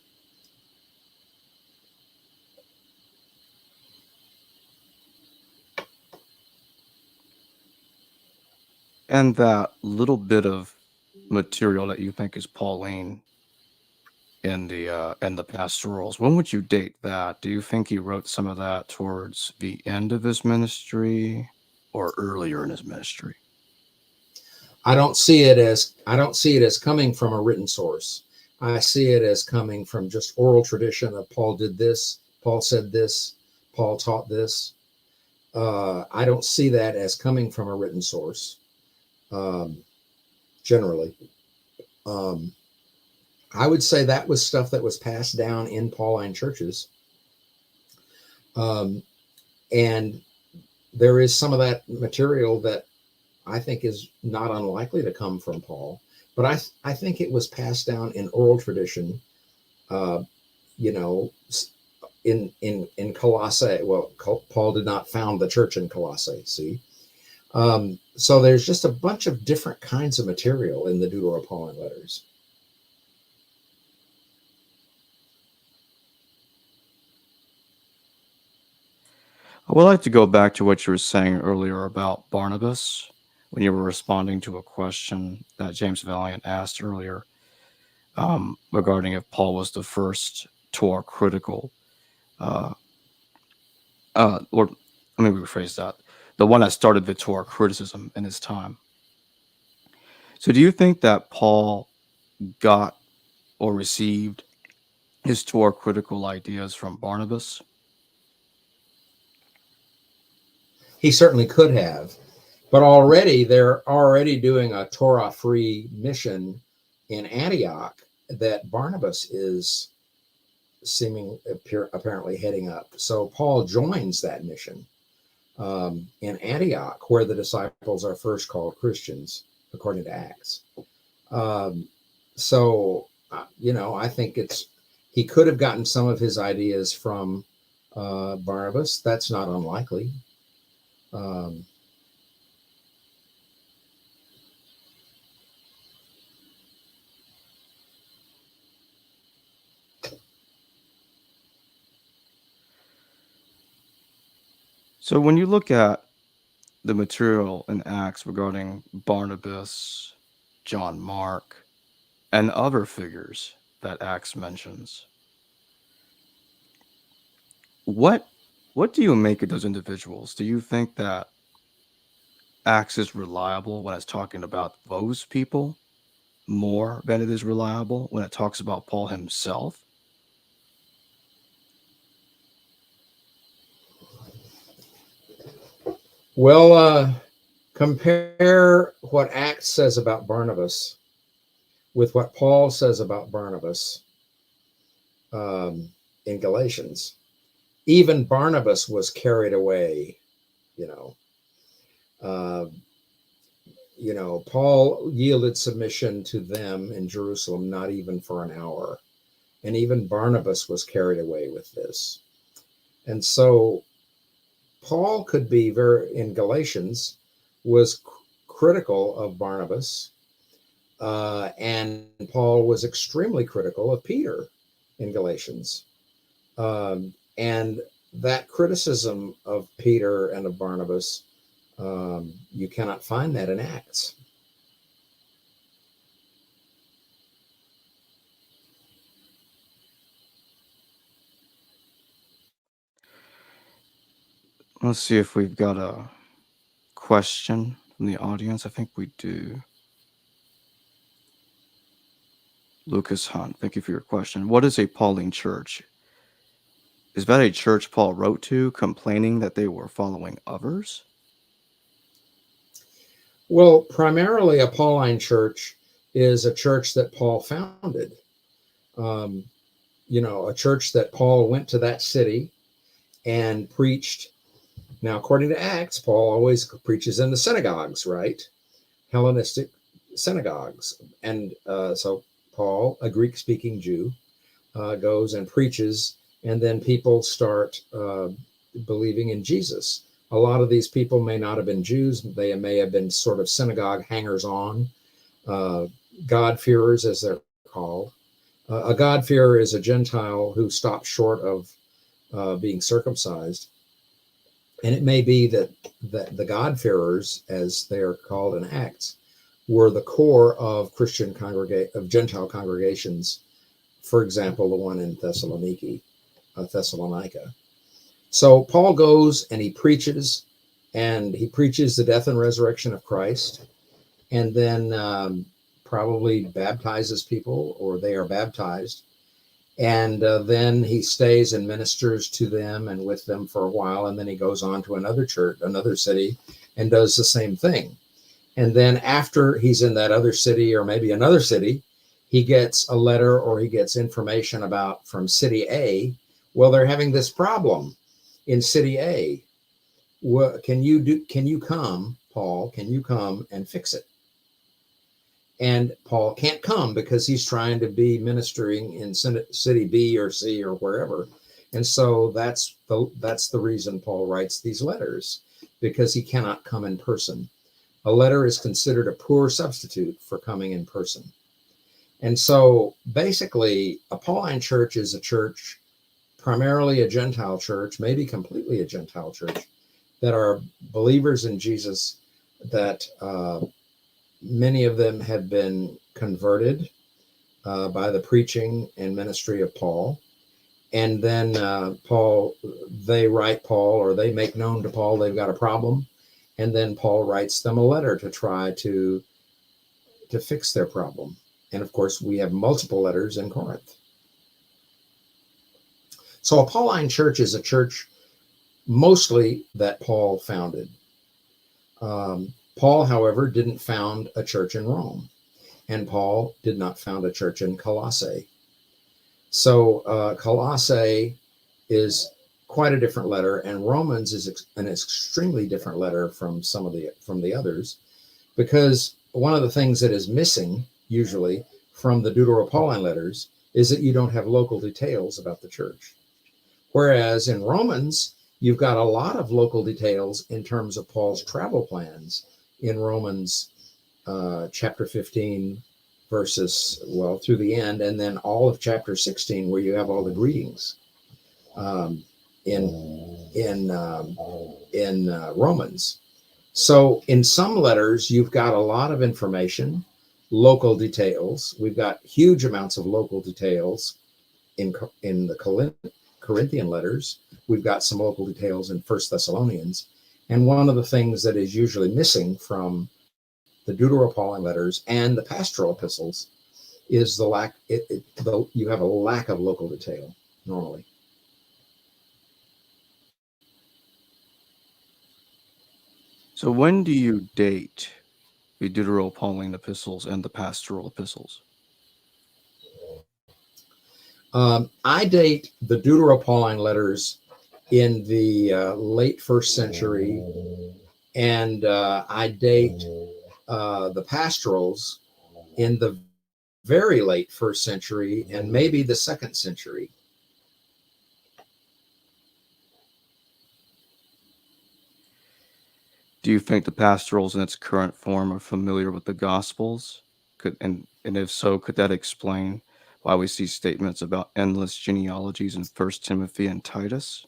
And that little bit of material that you think is Pauline in the pastorals, when would you date that? Do you think he wrote some of that towards the end of his ministry or earlier in his ministry? I don't see it as coming from a written source. I see it as coming from just oral tradition of Paul did this, Paul said this, Paul taught this. I don't see that as coming from a written source, generally. I would say that was stuff that was passed down in Pauline churches. And there is some of that material that I think is not unlikely to come from Paul, but I think it was passed down in oral tradition, in Colossae. Well, Paul did not found the church in Colossae, see? So there's just a bunch of different kinds of material in the Dutero-Pauline letters. I would like to go back to what you were saying earlier about Barnabas when you were responding to a question that James Valiant asked earlier regarding if Paul was the first Torah critical, or let me rephrase that, the one that started the Torah criticism in his time. So do you think that Paul got or received his Torah critical ideas from Barnabas? He certainly could have, but already they're already doing a Torah-free mission in Antioch that Barnabas is apparently heading up. So Paul joins that mission in Antioch, where the disciples are first called Christians, according to Acts. I think he could have gotten some of his ideas from Barnabas. That's not unlikely. So when you look at the material in Acts regarding Barnabas, John Mark, and other figures that Acts mentions, what do you make of those individuals? Do you think that Acts is reliable when it's talking about those people more than it is reliable when it talks about Paul himself? Well, compare what Acts says about Barnabas with what Paul says about Barnabas in Galatians. Even Barnabas was carried away, Paul yielded submission to them in Jerusalem, not even for an hour. And even Barnabas was carried away with this. And so Paul could be in Galatians, was critical of Barnabas. And Paul was extremely critical of Peter in Galatians. And that criticism of Peter and of Barnabas, you cannot find that in Acts. Let's see if we've got a question from the audience. I think we do. Lucas Hunt, thank you for your question. What is a Pauline church? Is that a church Paul wrote to complaining that they were following others? Well, primarily a Pauline church is a church that Paul founded. A church that Paul went to that city and preached. Now, according to Acts, Paul always preaches in the synagogues, right? Hellenistic synagogues. And so Paul, a Greek-speaking Jew, goes and preaches, and then people start believing in Jesus. A lot of these people may not have been Jews. They may have been sort of synagogue hangers-on, God-fearers, as they're called. A God-fearer is a Gentile who stops short of being circumcised. And it may be that the God-fearers, as they are called in Acts, were the core of Gentile congregations. For example, the one in Thessalonica. So Paul goes and he preaches the death and resurrection of Christ, and then probably baptizes people, or they are baptized. And then he stays and ministers to them and with them for a while. And then he goes on to another church, another city, and does the same thing. And then after he's in that other city, or maybe another city, he gets a letter or he gets information about from city A. Well, they're having this problem in city A. Can you come, Paul? Can you come and fix it? And Paul can't come because he's trying to be ministering in city B or C or wherever. And so that's the reason Paul writes these letters, because he cannot come in person. A letter is considered a poor substitute for coming in person. And so basically, a Pauline church is a church, primarily a Gentile church, maybe completely a Gentile church, that are believers in Jesus, that many of them have been converted by the preaching and ministry of Paul. And then they write Paul, or they make known to Paul they've got a problem. And then Paul writes them a letter to try to fix their problem. And of course, we have multiple letters in Corinth. So a Pauline church is a church mostly that Paul founded. Paul, however, didn't found a church in Rome, and Paul did not found a church in Colossae. So Colossae is quite a different letter, and Romans is an extremely different letter from the others, because one of the things that is missing usually from the Dutero-Pauline letters is that you don't have local details about the church. Whereas in Romans, you've got a lot of local details in terms of Paul's travel plans in Romans chapter 15, verses, well, through the end, and then all of chapter 16, where you have all the greetings in Romans. So in some letters, you've got a lot of information, local details. We've got huge amounts of local details in the Corinthian letters. We've got some local details in 1 Thessalonians. And one of the things that is usually missing from the Dutero-Pauline letters and the pastoral epistles is you have a lack of local detail normally. So when do you date the Dutero-Pauline epistles and the pastoral epistles? I date the Dutero-Pauline letters in the late first century, and I date the pastorals in the very late first century and maybe the second century. Do you think the pastorals in its current form are familiar with the Gospels? And if so, could that explain why we see statements about endless genealogies in 1 Timothy and Titus?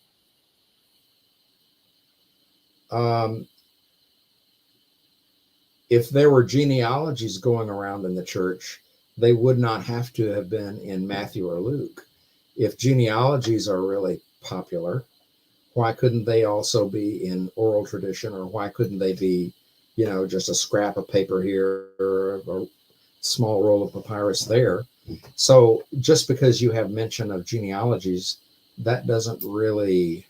If there were genealogies going around in the church, they would not have to have been in Matthew or Luke. If genealogies are really popular, why couldn't they also be in oral tradition, or why couldn't they be, just a scrap of paper here or a small roll of papyrus there? So just because you have mention of genealogies, that doesn't really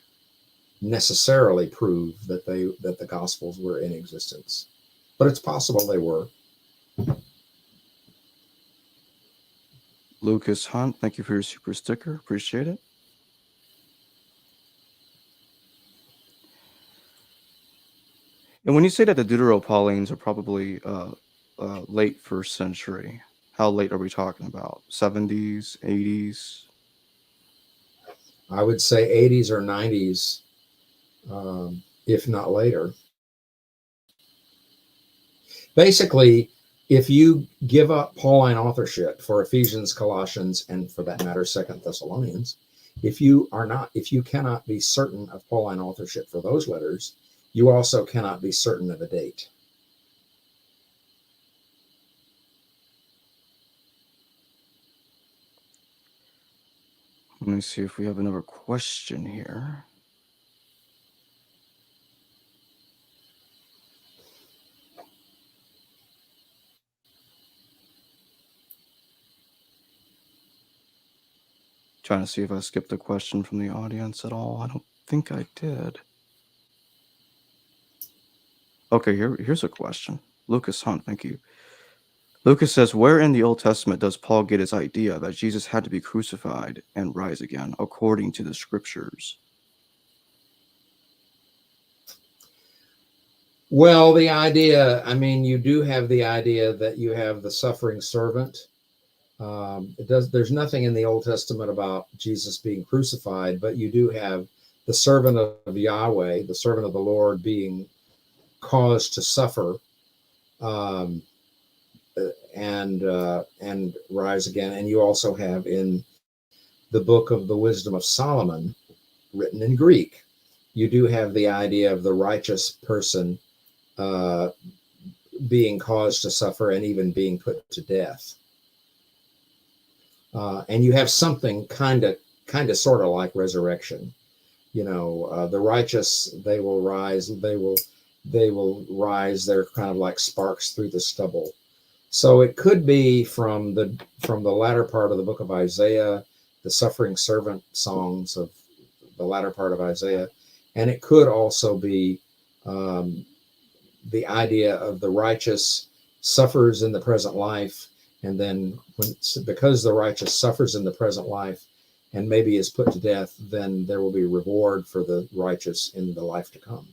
necessarily prove that the Gospels were in existence, but it's possible they were. Lucas Hunt, thank you for your super sticker. Appreciate it. And when you say that the Deutero-Paulines are probably late first century, how late are we talking about? 70s, 80s? I would say 80s or 90s, if not later. Basically, if you give up Pauline authorship for Ephesians, Colossians, and for that matter, 2 Thessalonians, If you cannot be certain of Pauline authorship for those letters, you also cannot be certain of a date. Let me see if we have another question here. Trying to see if I skipped a question from the audience at all. I don't think I did. Okay, here's a question. Lucas Hunt, thank you. Lucas says, where in the Old Testament does Paul get his idea that Jesus had to be crucified and rise again, according to the Scriptures? Well, the idea, I mean, you do have the idea that you have the suffering servant. There's nothing in the Old Testament about Jesus being crucified, but you do have the servant of Yahweh, the servant of the Lord, being caused to suffer and rise again. And you also have in the book of the Wisdom of Solomon, written in Greek, you do have the idea of the righteous person being caused to suffer and even being put to death. And you have something kind of sort of like resurrection. You know, the righteous, they will rise. They will rise. They're kind of like sparks through the stubble. So it could be from the latter part of the book of Isaiah, the suffering servant songs of the latter part of Isaiah, and it could also be the idea of the righteous suffers in the present life, and then because the righteous suffers in the present life and maybe is put to death, then there will be reward for the righteous in the life to come.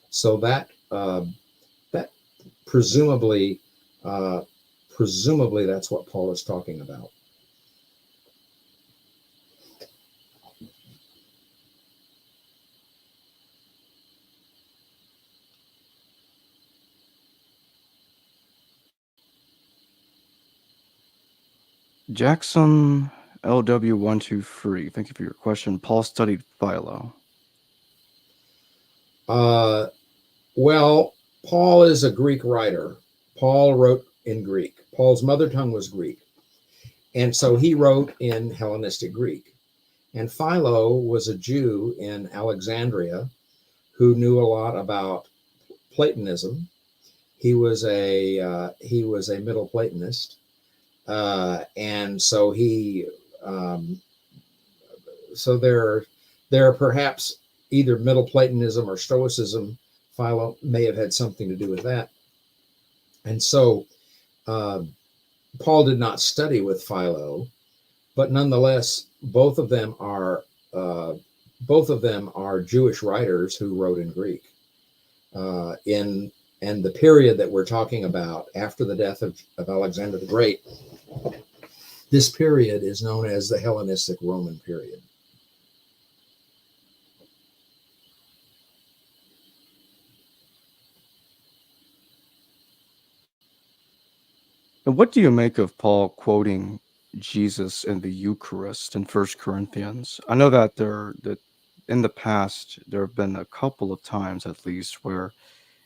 So that presumably that's what Paul is talking about. Jackson LW123, thank you for your question. Paul studied Philo. Well, Paul is a Greek writer. Paul wrote in Greek. Paul's mother tongue was Greek. And so he wrote in Hellenistic Greek. And Philo was a Jew in Alexandria who knew a lot about Platonism. He was a Middle Platonist. And so so there are perhaps either Middle Platonism or Stoicism. Philo may have had something to do with that. And so Paul did not study with Philo, but nonetheless, both of them are Jewish writers who wrote in Greek. And the period that we're talking about after the death of Alexander the Great, this period is known as the Hellenistic Roman period. And what do you make of Paul quoting Jesus in the Eucharist in 1 Corinthians? I know that that in the past there have been a couple of times at least where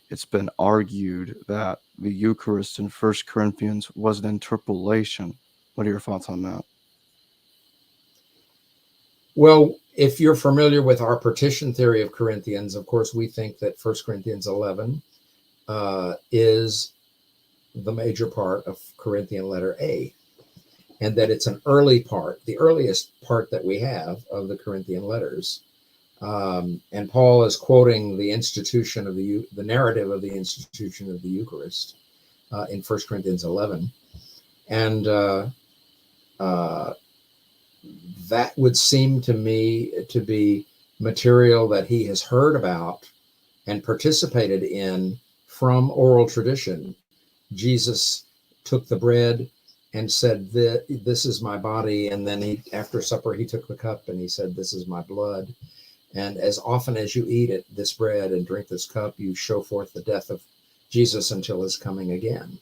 it's been argued that the Eucharist in 1 Corinthians was an interpolation. What are your thoughts on that? Well, if you're familiar with our partition theory of Corinthians, of course, we think that 1 Corinthians 11 is the major part of Corinthian letter A, and that it's an early part, the earliest part that we have of the Corinthian letters. And Paul is quoting the institution of the narrative of the institution of the Eucharist in 1 Corinthians 11. And that would seem to me to be material that he has heard about and participated in from oral tradition. Jesus took the bread and said, "This is my body." And then after supper, he took the cup and he said, "This is my blood. And as often as you eat it, this bread, and drink this cup, you show forth the death of Jesus until his coming again."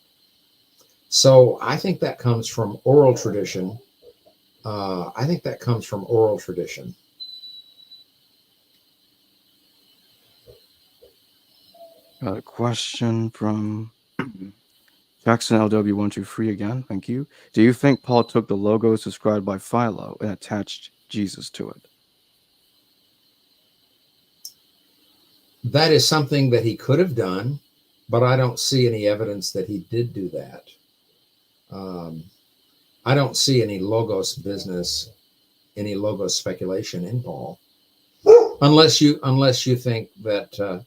So I think that comes from oral tradition. I think that comes from oral tradition. Got a question from Jackson LW123 again. Thank you. Do you think Paul took the logos described by Philo and attached Jesus to it? That is something that he could have done, but I don't see any evidence that he did do that. I don't see any logos business, any logos speculation in Paul, unless you think that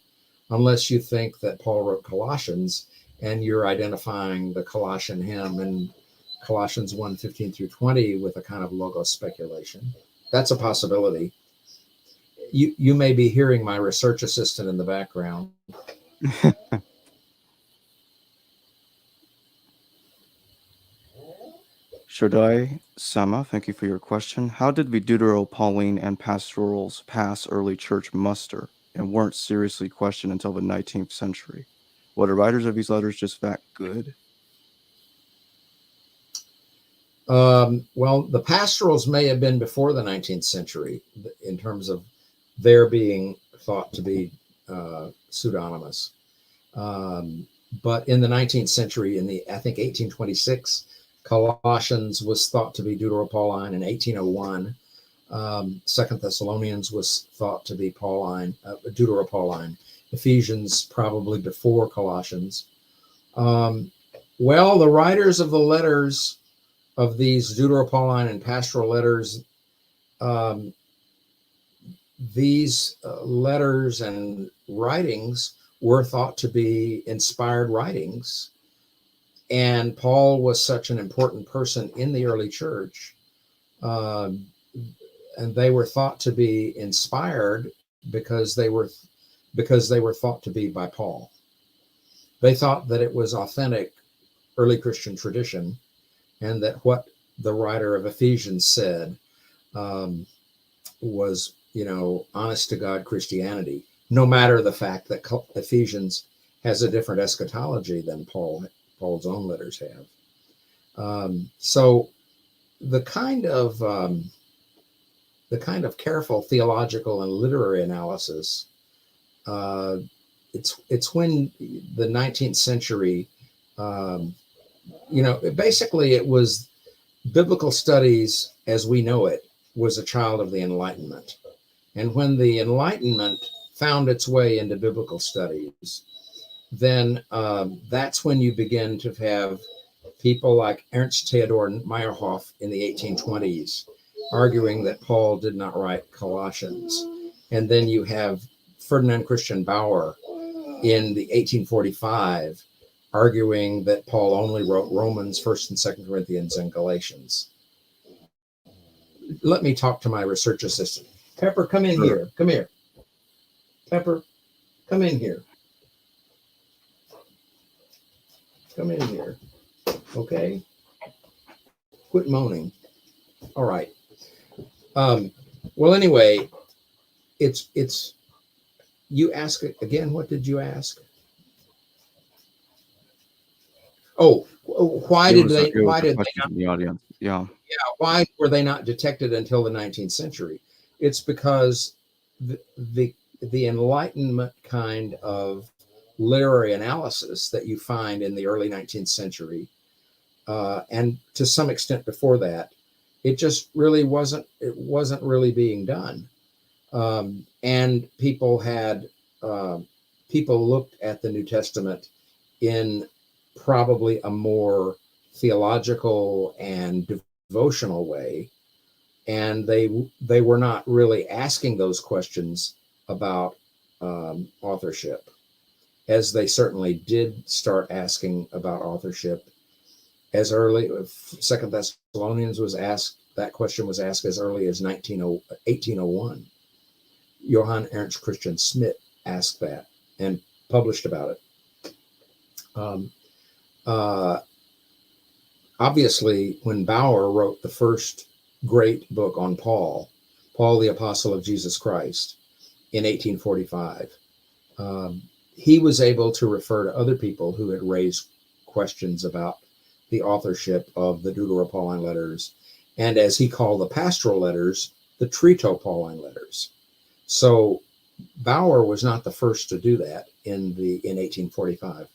Paul wrote Colossians and you're identifying the Colossian hymn in Colossians 1:15 through 20 with a kind of logos speculation. That's a possibility. You may be hearing my research assistant in the background. Shaddai Sama, thank you for your question. How did the Dutero-Pauline and pastorals pass early church muster and weren't seriously questioned until the 19th century? Were the writers of these letters just that good? Well, the pastorals may have been before the 19th century in terms of their being thought to be pseudonymous. But in the 19th century, I think 1826, Colossians was thought to be Dutero-Pauline. In 1801, Second Thessalonians was thought to be Pauline, Dutero-Pauline. Ephesians probably before Colossians. Well, the writers of the letters of these Dutero-Pauline and pastoral letters, these letters and writings were thought to be inspired writings. And Paul was such an important person in the early church, and they were thought to be inspired because they were thought to be by Paul. They thought that it was authentic early Christian tradition, and that what the writer of Ephesians said was, honest to God Christianity, no matter the fact that Ephesians has a different eschatology than Paul's own letters have. So the kind of careful theological and literary analysis, it's when the 19th century, basically it was biblical studies as we know it was a child of the Enlightenment. And when the Enlightenment found its way into biblical studies, then that's when you begin to have people like Ernst Theodor Meyerhoff in the 1820s arguing that Paul did not write Colossians. And then you have Ferdinand Christian Bauer in the 1845 arguing that Paul only wrote Romans, 1st and 2nd Corinthians, and Galatians. Let me talk to my research assistant. Pepper, come in here. Come here. Pepper, come in here. Come in here. Okay? Quit moaning. All right. Well, anyway, it's you ask it again. What did you ask? Oh, why did they not, the audience? Yeah. why were they not detected until the 19th century? It's because the Enlightenment kind of literary analysis that you find in the early 19th century, and to some extent before that, it just really wasn't really being done. And people looked at the New Testament in probably a more theological and devotional way, and they were not really asking those questions about authorship, as they certainly did start asking about authorship as early. Second Thessalonians was asked, that question was asked as early as 1801. Johann Ernst Christian Schmidt asked that and published about it. Obviously, when Bauer wrote the first great book on Paul, the Apostle of Jesus Christ, in 1845, he was able to refer to other people who had raised questions about the authorship of the Dutero-Pauline letters and as he called the pastoral letters, the Trito-Pauline letters. So Bauer was not the first to do that in 1845.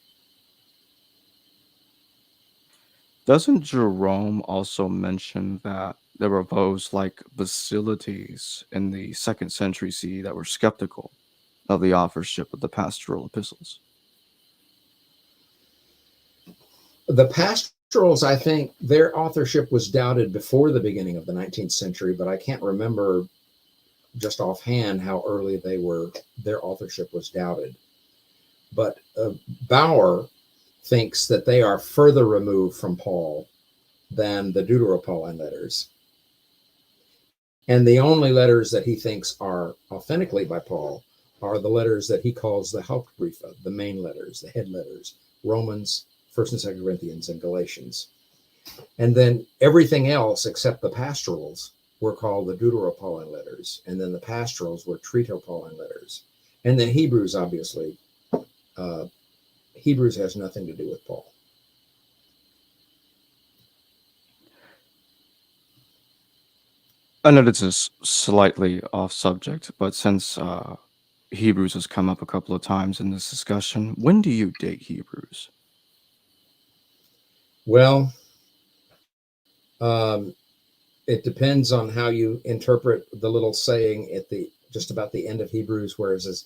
Doesn't Jerome also mention that there were those like Basilides in the 2nd century CE that were skeptical of the authorship of the pastoral epistles? The pastorals, I think their authorship was doubted before the beginning of the 19th century, but I can't remember just offhand how early their authorship was doubted. But Bauer thinks that they are further removed from Paul than the Dutero-Pauline letters. And the only letters that he thinks are authentically by Paul are the letters that he calls the Hauptbriefe, the main letters, the head letters, Romans, 1st and 2nd Corinthians, and Galatians. And then everything else except the pastorals were called the Dutero-Pauline letters. And then the pastorals were Trito-Pauline letters. And then Hebrews, obviously, Hebrews has nothing to do with Paul. I know this is slightly off subject, but since Hebrews has come up a couple of times in this discussion, when do you date Hebrews? Well, it depends on how you interpret the little saying at the just about the end of Hebrews, where it says,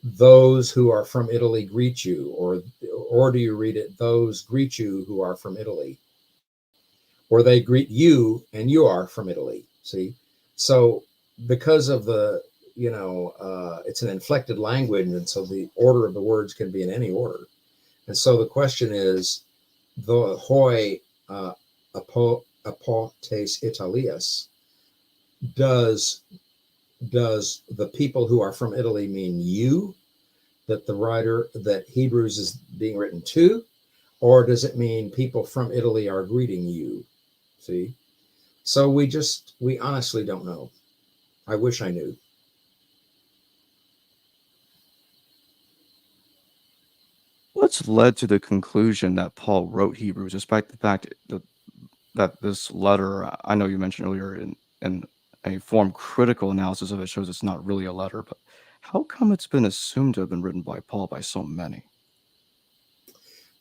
"Those who are from Italy greet you," or do you read it, "Those greet you who are from Italy," or "They greet you and you are from Italy." See, so because of the it's an inflected language, and so the order of the words can be in any order. And so the question is, the hoi apotes Italias, does the people who are from Italy mean you, that Hebrews is being written to, or does it mean people from Italy are greeting you? See, so we honestly don't know. I wish I knew. What's led to the conclusion that Paul wrote Hebrews, despite the fact that this letter, I know you mentioned earlier in a form critical analysis of it shows it's not really a letter, but how come it's been assumed to have been written by Paul by so many?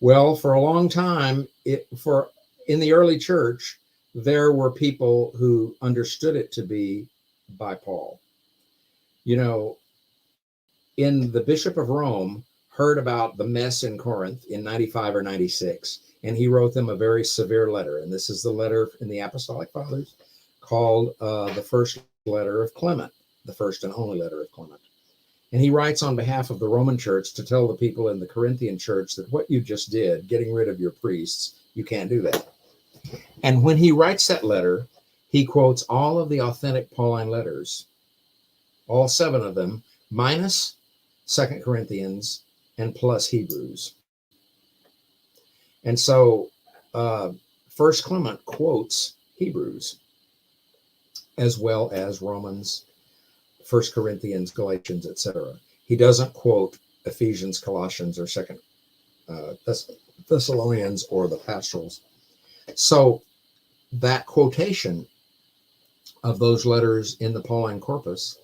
Well, for a long time, in the early church, there were people who understood it to be by Paul. You know, in the Bishop of Rome heard about the mess in Corinth in 95 or 96, and he wrote them a very severe letter. And this is the letter in the Apostolic Fathers called the first letter of Clement, the first and only letter of Clement. And he writes on behalf of the Roman church to tell the people in the Corinthian church that what you just did, getting rid of your priests, you can't do that. And when he writes that letter, he quotes all of the authentic Pauline letters, all 7 of them, minus 2nd Corinthians and plus Hebrews. And so First Clement quotes Hebrews as well as Romans, 1st Corinthians, Galatians, etc. He doesn't quote Ephesians, Colossians, or 2nd Thessalonians or the pastorals. So that quotation of those letters in the Pauline corpus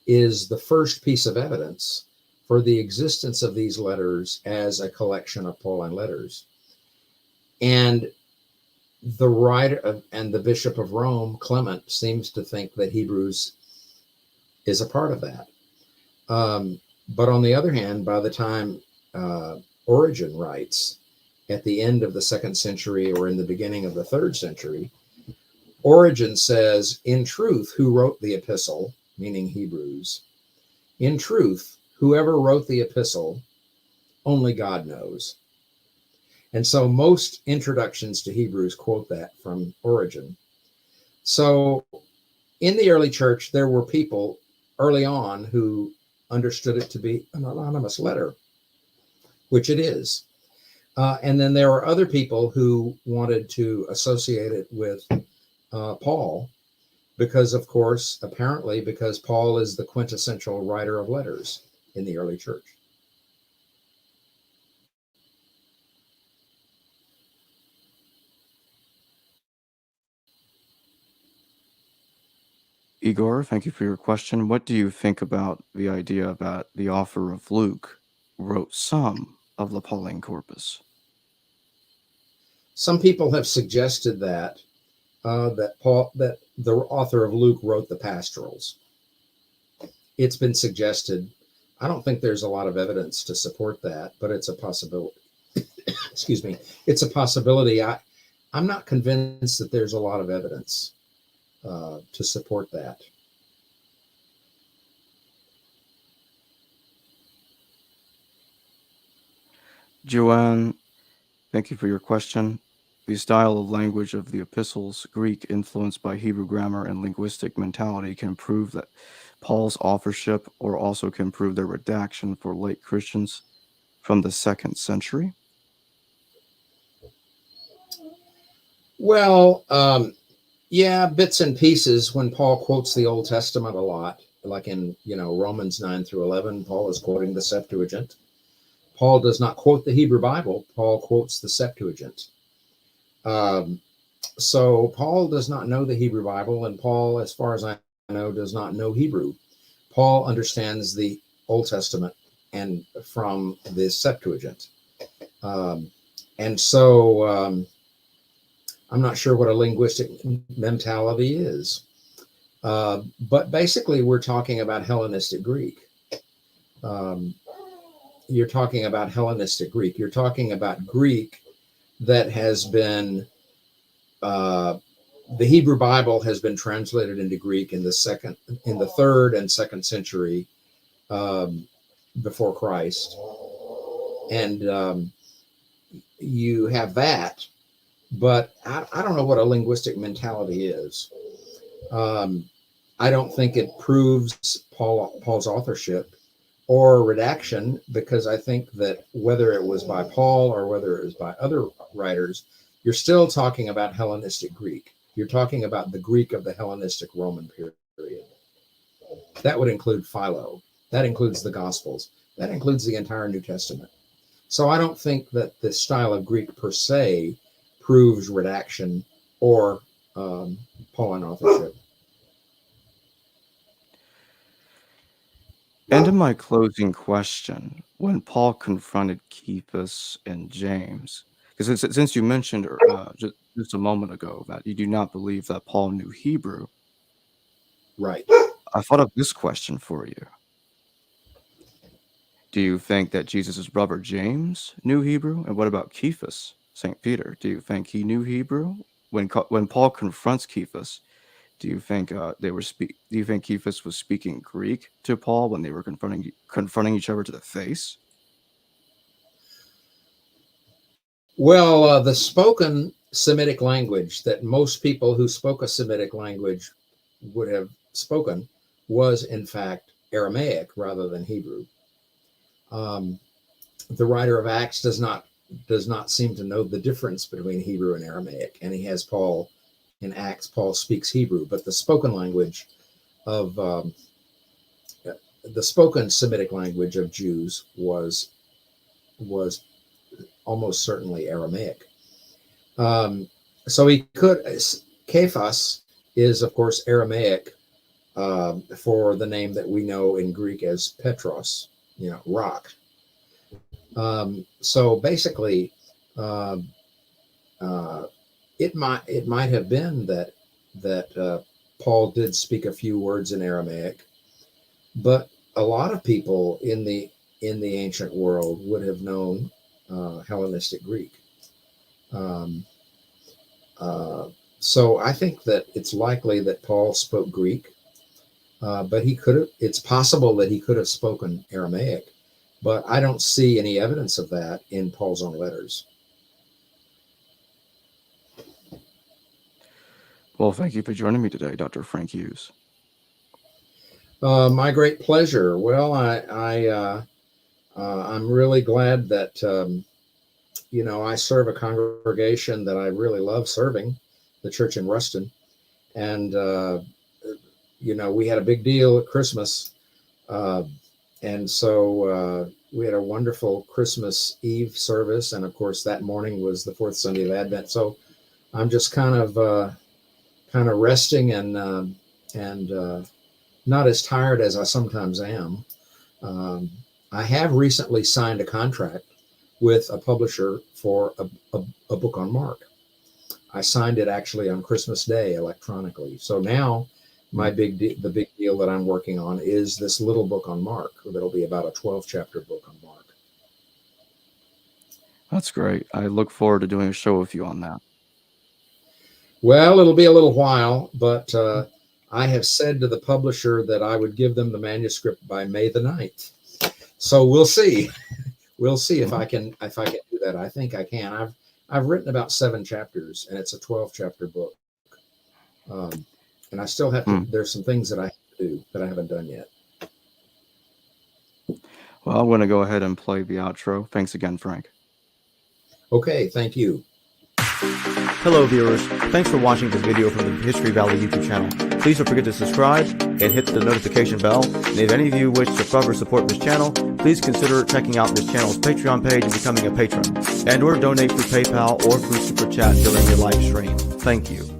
is the first piece of evidence for the existence of these letters as a collection of Pauline letters. And the writer and the Bishop of Rome, Clement, seems to think that Hebrews is a part of that. But on the other hand, by the time Origen writes at the end of the 2nd century or in the beginning of the 3rd century, Origen says, in truth, who wrote the epistle, meaning Hebrews, in truth, whoever wrote the epistle, only God knows. And so most introductions to Hebrews quote that from Origen. So in the early church, there were people early on who understood it to be an anonymous letter, which it is. And then there were other people who wanted to associate it with Paul because, of course, apparently because Paul is the quintessential writer of letters in the early church. Igor, thank you for your question. What do you think about the idea that the author of Luke wrote some of the Pauline corpus? Some people have suggested that that the author of Luke wrote the pastorals. It's been suggested. I don't think there's a lot of evidence to support that, but it's a possibility. Excuse me. It's a possibility. I'm not convinced that there's a lot of evidence to support that. Joanne, thank you for your question. The style of language of the epistles, Greek influenced by Hebrew grammar and linguistic mentality, can prove that Paul's authorship, or also can prove their redaction for late Christians from the 2nd century. Well, yeah, bits and pieces. When Paul quotes the Old Testament a lot, like in Romans 9-11, Paul is quoting the Septuagint. Paul does not quote the Hebrew Bible. Paul quotes the Septuagint. So Paul does not know the Hebrew Bible, and Paul, as far as I know, does not know Hebrew. Paul understands the Old Testament and from the Septuagint. And so I'm not sure what a linguistic mentality is. But basically, we're talking about Hellenistic Greek. You're talking about Hellenistic Greek. You're talking about Greek that has been, the Hebrew Bible has been translated into Greek in the 3rd and 2nd century before Christ. And you have that, but I don't know what a linguistic mentality is. I don't think it proves Paul's authorship or redaction, because I think that whether it was by Paul or whether it was by other writers, you're still talking about Hellenistic Greek. You're talking about the Greek of the Hellenistic Roman period. That would include Philo. That includes the Gospels. That includes the entire New Testament. So I don't think that the style of Greek per se proves redaction or Pauline authorship. And in my closing question, when Paul confronted Cephas and James, because since you mentioned just a moment ago that you do not believe that Paul knew Hebrew, Right. I thought of this question for you. Do you think that Jesus' brother James knew Hebrew? And what about Cephas, St. Peter? Do you think he knew Hebrew? When Paul confronts Cephas, do you think do you think Cephas was speaking Greek to Paul when they were confronting each other to the face? Well, the spoken Semitic language that most people who spoke a Semitic language would have spoken was, in fact, Aramaic rather than Hebrew. The writer of Acts does not seem to know the difference between Hebrew and Aramaic, and he has Paul in Acts. Paul speaks Hebrew, but the spoken language of the spoken Semitic language of Jews was almost certainly Aramaic. So he could. Kephas is, of course, Aramaic for the name that we know in Greek as Petros, rock. So basically, it might have been that Paul did speak a few words in Aramaic, but a lot of people in the ancient world would have known Hellenistic Greek. So I think that it's likely that Paul spoke Greek, but it's possible that he could have spoken Aramaic, but I don't see any evidence of that in Paul's own letters. Well, thank you for joining me today, Dr. Frank Hughes. My great pleasure. Well, I'm really glad that I serve a congregation that I really love serving, the church in Ruston, and we had a big deal at Christmas, and so we had a wonderful Christmas Eve service, and of course that morning was the fourth Sunday of Advent. So I'm just kind of resting and and not as tired as I sometimes am. I have recently signed a contract with a publisher for a book on Mark. I signed it actually on Christmas Day electronically. So now the big deal that I'm working on is this little book on Mark that'll be about a 12-chapter book on Mark. That's great. I look forward to doing a show with you on that. Well, it'll be a little while, but I have said to the publisher that I would give them the manuscript by May the 9th. So we'll see. We'll see if I can do that. I think I can. I've written about 7 chapters, and it's a 12-chapter book. And I still have to. There's some things that I have to do that I haven't done yet. Well, I'm going to go ahead and play the outro. Thanks again, Frank. Okay, thank you. Hello viewers, thanks for watching this video from the History Valley YouTube channel. Please don't forget to subscribe and hit the notification bell. And if any of you wish to further support this channel, please consider checking out this channel's Patreon page and becoming a patron. And or donate through PayPal or through Super Chat during your live stream. Thank you.